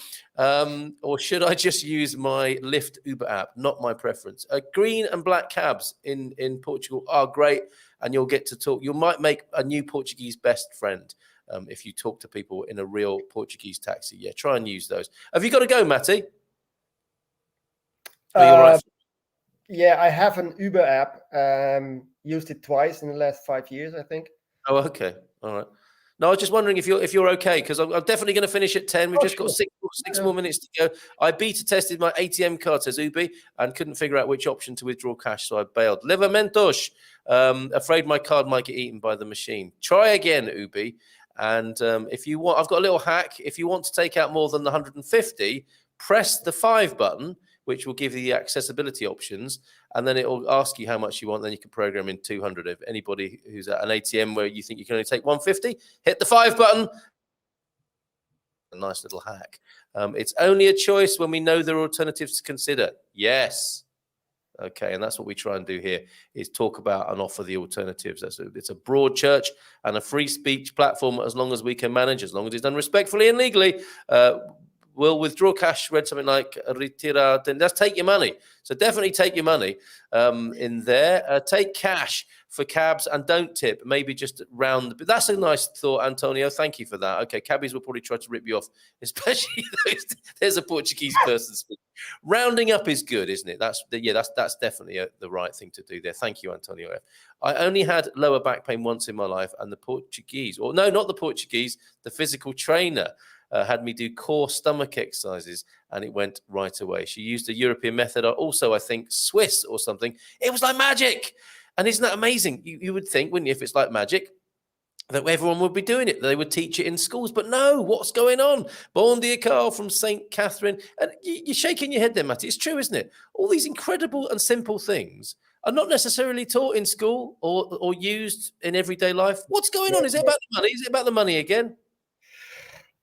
Or should I just use my Lyft Uber app? Not my preference. Green and black cabs in Portugal are great, and you'll get to talk. You might make a new Portuguese best friend if you talk to people in a real Portuguese taxi. Yeah, try and use those. Have you got to go, Matty? Yeah, I have an Uber app. Used it twice in the last 5 years, I think. Oh, okay. All right. No, I was just wondering if you're okay, because I'm definitely going to finish at 10. We've just got six more minutes to go. I beta tested my ATM card, says Ubi, and couldn't figure out which option to withdraw cash, so I bailed. Livamentos, afraid my card might get eaten by the machine. Try again, Ubi. And if you want, I've got a little hack. If you want to take out more than the 150, press the 5 button, which will give you the accessibility options, and then it will ask you how much you want. Then you can program in 200. If anybody who's at an ATM where you think you can only take 150, hit the 5 button. A nice little hack. It's only a choice when we know there are alternatives to consider. Yes. Okay, and that's what we try and do here, is talk about and offer the alternatives. It's a broad church and a free speech platform, as long as we can manage, as long as it's done respectfully and legally. will withdraw cash. Read something like retira. Then that's take your money. So definitely take your money in there. Take cash for cabs and don't tip. Maybe just round. But that's a nice thought, Antonio. Thank you for that. Okay, cabbies will probably try to rip you off, especially those. There's a Portuguese person speaking. Rounding up is good, isn't it? That's definitely the right thing to do there. Thank you, Antonio. I only had lower back pain once in my life, and the Portuguese, or no, not the Portuguese, the physical trainer had me do core stomach exercises, and it went right away. She used a European method, also I think Swiss or something. It was like magic. And isn't that amazing? You would think, wouldn't you, if it's like magic, that everyone would be doing it. They would teach it in schools. But no, what's going on? Bon dia, Carl from St. Catherine. And you're shaking your head there, Matty. It's true, isn't it? All these incredible and simple things are not necessarily taught in school or used in everyday life. What's going on? Is it about the money? Is it about the money again?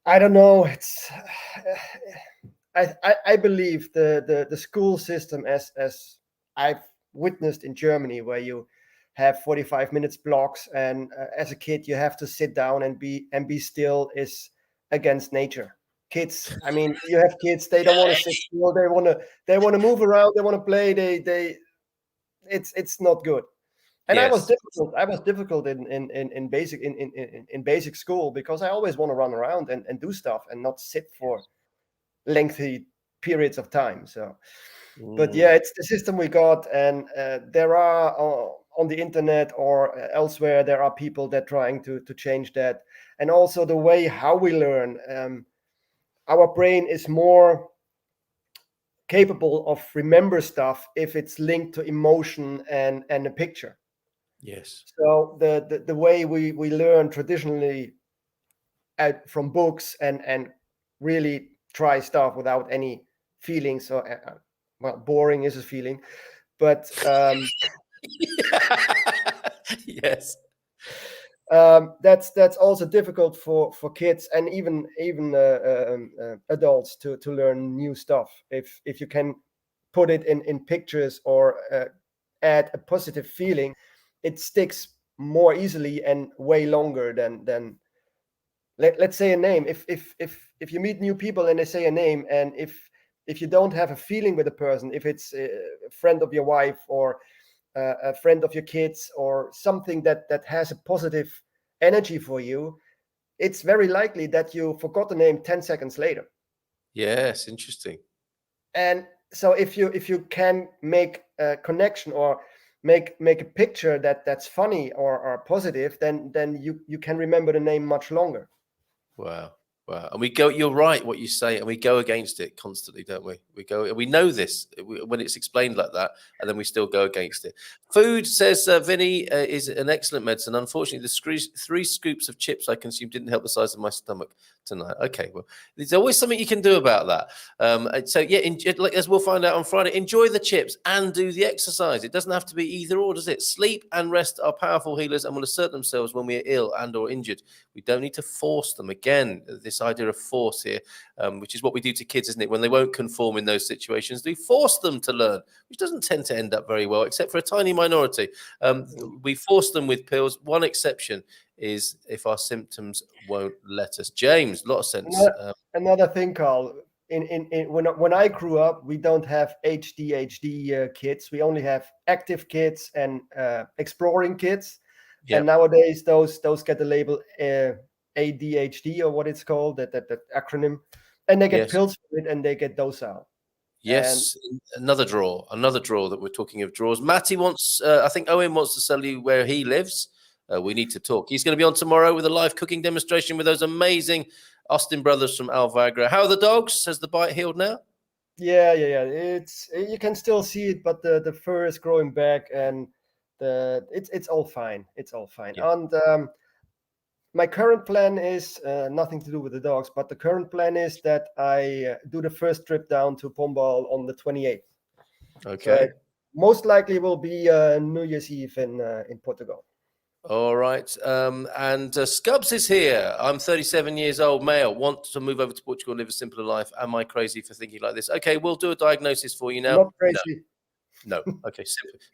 I don't know. It's I believe the school system as I've witnessed in Germany, where you have 45 minutes blocks, and as a kid you have to sit down and be still, is against nature. Kids, I mean, you have kids, they don't want to sit still, they want to move around, they want to play, it's not good. And Yes. I was difficult in basic school, because I always want to run around and do stuff and not sit for lengthy periods of time. So but yeah, it's the system we got, and there are on the internet or elsewhere, there are people that trying to change that. And also the way how we learn, our brain is more capable of remember stuff if it's linked to emotion and a picture. Yes. So the way we learn traditionally from books and really try stuff without any feelings, or well, boring is a feeling, but Yes. That's also difficult for kids and even adults to learn new stuff. If you can put it in pictures or add a positive feeling, it sticks more easily and way longer than let's say a name. If you meet new people and they say a name, and if you don't have a feeling with a person, if it's a friend of your wife or a friend of your kids or something that has a positive energy for you, it's very likely that you forgot the name 10 seconds later. Yes, interesting. And so if you can make a connection or make a picture that's funny or positive, then you can remember the name much longer. Wow. Wow. And you're right, what you say, and we go against it constantly, don't we? We know this when it's explained like that, and then we still go against it. Food, says Vinny, is an excellent medicine. Unfortunately, the 3 scoops of chips I consumed didn't help the size of my stomach tonight. Okay, well, there's always something you can do about that. So, yeah, as we'll find out on Friday, enjoy the chips and do the exercise. It doesn't have to be either or, does it? Sleep and rest are powerful healers and will assert themselves when we are ill and or injured. We don't need to force them. Again, this idea of force here, which is what we do to kids, isn't it? When they won't conform in those situations, we force them to learn, which doesn't tend to end up very well, except for a tiny minority. We force them with pills. One exception is if our symptoms won't let us. James, a lot of sense. Another thing, Carl, when I grew up, we don't have ADHD kids. We only have active kids and exploring kids. Yep. And nowadays, those get the label ADHD, or what it's called, that acronym, and they get pills for it, and they get docile. Yes, and another draw that we're talking of draws. Matty wants, I think Owen wants to tell you where he lives. We need to talk. He's going to be on tomorrow with a live cooking demonstration with those amazing Austin brothers from Alvagra. How are the dogs? Has the bite healed now? Yeah. It's, you can still see it, but the fur is growing back, and it's all fine. It's all fine. Yeah. And my current plan is nothing to do with the dogs, but the current plan is that I do the first trip down to Pombal on the 28th. Okay. So most likely will be New Year's Eve in Portugal. All right. And Scubs is here. I'm 37 years old, male, want to move over to Portugal and live a simpler life. Am I crazy for thinking like this? Okay, we'll do a diagnosis for you now. Not crazy. No. Okay.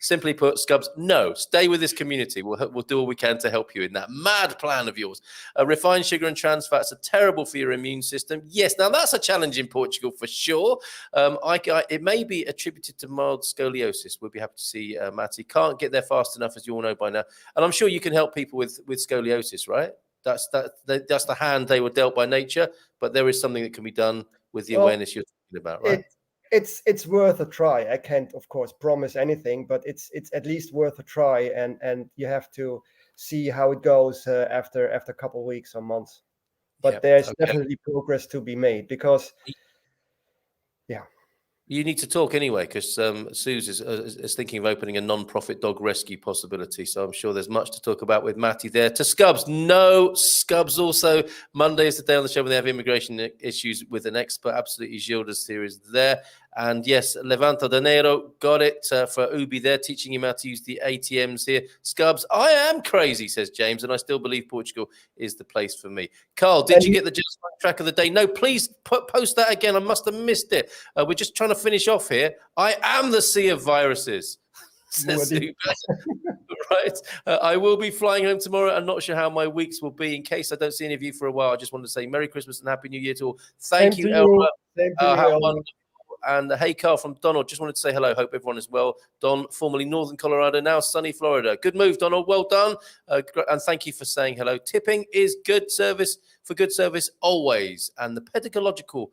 Simply put, Scubs, no. Stay with this community. We'll do all we can to help you in that mad plan of yours. Refined sugar and trans fats are terrible for your immune system. Yes. Now, that's a challenge in Portugal for sure. It may be attributed to mild scoliosis. We'll be happy to see Matty. Can't get there fast enough, as you all know by now. And I'm sure you can help people with scoliosis, right? That's the hand they were dealt by nature. But there is something that can be done with the awareness you're talking about, right? It's worth a try. I can't, of course, promise anything, but it's at least worth a try, and you have to see how it goes after a couple of weeks or months. But there's definitely progress to be made, because you need to talk anyway, because Suze is thinking of opening a non-profit dog rescue possibility. So I'm sure there's much to talk about with Matty there. To Scubs, no. Scubs also, Monday is the day on the show when they have immigration issues with an expert. Absolutely, Gilda's theory is there. And yes, Levanta Dinero, got it for Ubi there, teaching him how to use the ATMs here. Scubs, I am crazy, says James, and I still believe Portugal is the place for me. Carl, did you get the Just track of the day? No, please post that again. I must have missed it. We're just trying to finish off here. I am the sea of viruses, says right. I will be flying home tomorrow. I'm not sure how my weeks will be. In case I don't see any of you for a while, I just wanted to say Merry Christmas and Happy New Year to all. Thank you, Elra. How wonderful. And hey, Carl from Donald, just wanted to say hello. Hope everyone is well. Don, formerly Northern Colorado, now sunny Florida. Good move, Donald. Well done. And thank you for saying hello. Tipping is good service always. And the pedagogical,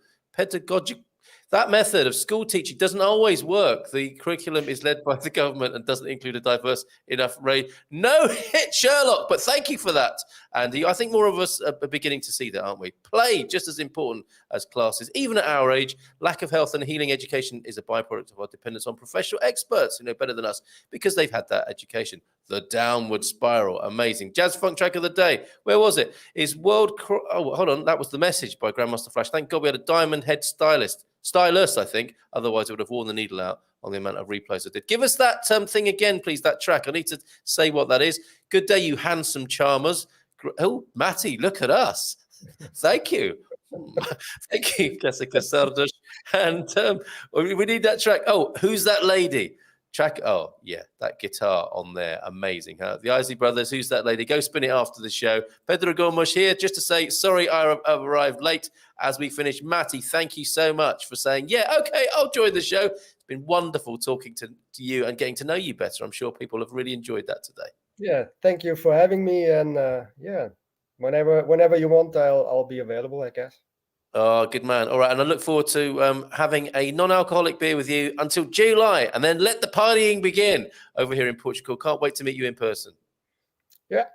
that method of school teaching doesn't always work. The curriculum is led by the government and doesn't include a diverse enough array. No hit, Sherlock, but thank you for that, Andy. I think more of us are beginning to see that, aren't we? Play, just as important as classes. Even at our age, lack of health and healing education is a byproduct of our dependence on professional experts who know better than us because they've had that education. The downward spiral. Amazing. Jazz Funk track of the day. Where was it? Is World... Oh, hold on. That was the message by Grandmaster Flash. Thank God we had a diamond head stylist, I think. Otherwise, I would have worn the needle out on the amount of replays I did. Give us that thing again, please, that track. I need to say what that is. Good day, you handsome charmers. Oh, Matty, look at us. Thank you. Thank you, Jessica Sardush. And we need that track. Oh, who's that lady? Track. Oh, yeah, that guitar on there. Amazing. Huh? The Isley Brothers. Who's that lady? Go spin it after the show. Pedro Gomes here just to say, sorry, I've arrived late as we finish. Matty, thank you so much for saying, yeah, okay, I'll join the show. It's been wonderful talking to you and getting to know you better. I'm sure people have really enjoyed that today. Yeah, thank you for having me. And whenever you want, I'll be available, I guess. Oh, good man. All right. And I look forward to having a non-alcoholic beer with you until July, and then let the partying begin over here in Portugal. Can't wait to meet you in person. Yeah.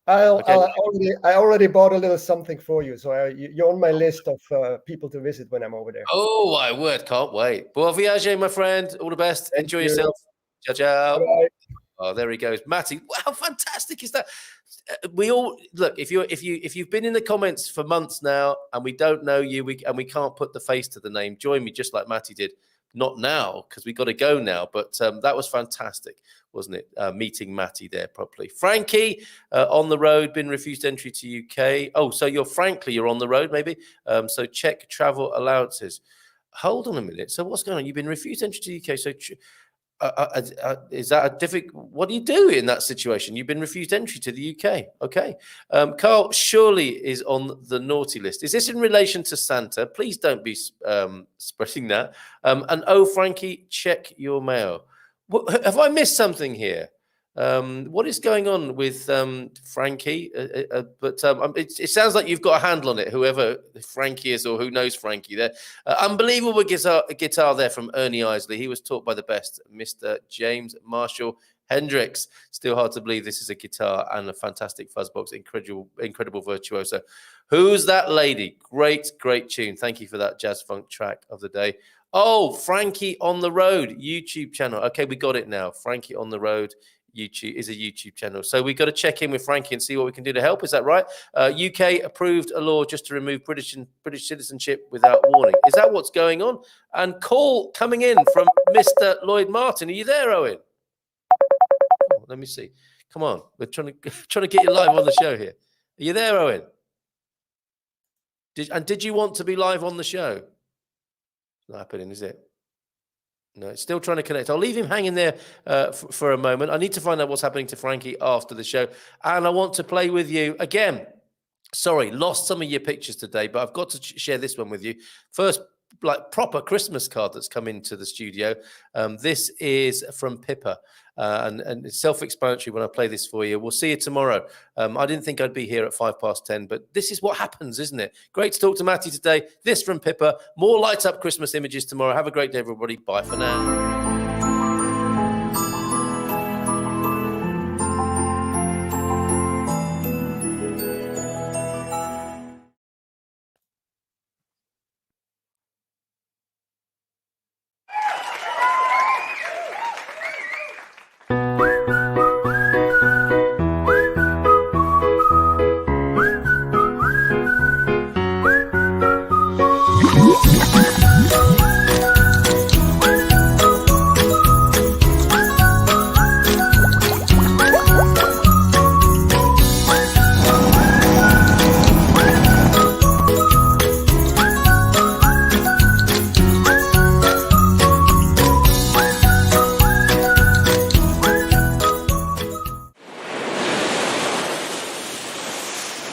I already bought a little something for you. So you're on my list of people to visit when I'm over there. Oh, my word. Can't wait. Bon voyage, my friend. All the best. Enjoy yourself. Ciao, ciao. Bye-bye. Oh, there he goes. Matty, how fantastic is that? We all look, if you've been in the comments for months now and we don't know you, we can't put the face to the name, join me just like Matty did. Not now, because we got to go now, but that was fantastic, wasn't it? Meeting Matty there properly. Frankie, on the road, been refused entry to UK. Oh, so you're on the road, maybe. So check travel allowances. Hold on a minute. So what's going on? You've been refused entry to UK. So is that a difficult? What do you do in that situation? You've been refused entry to the UK. Okay. Carl surely is on the naughty list. Is this in relation to Santa? Please don't be spreading that. And oh, Frankie, check your mail. Have I missed something here? What is going on with Frankie? It sounds like you've got a handle on it, whoever Frankie is or who knows Frankie there. Unbelievable guitar there from Ernie Isley. He was taught by the best, Mr. James Marshall Hendricks. Still hard to believe this is a guitar and a fantastic fuzzbox. Incredible virtuoso. Who's that lady? Great tune. Thank you for that jazz funk track of the day. Oh, Frankie on the Road YouTube channel. Okay, we got it now. Frankie on the Road YouTube is a YouTube channel. So we've got to check in with Frankie and see what we can do to help. Is that right? UK approved a law just to remove British citizenship without warning. Is that what's going on? And call coming in from Mr. Lloyd Martin. Are you there, Owen? Oh, let me see. Come on. We're trying to get you live on the show here. Are you there, Owen? Did you want to be live on the show? It's not happening, is it? No, it's still trying to connect. I'll leave him hanging there for a moment. I need to find out what's happening to Frankie after the show. And I want to play with you again. Sorry, lost some of your pictures today, but I've got to share this one with you. First, like proper Christmas card that's come into the studio. This is from Pippa, and it's self-explanatory when I play this for you. We'll see you tomorrow. I didn't think I'd be here at 10:05, but this is what happens, isn't it? Great to talk to Matty today. This from Pippa. More light up Christmas images tomorrow. Have a great day, everybody. Bye for now.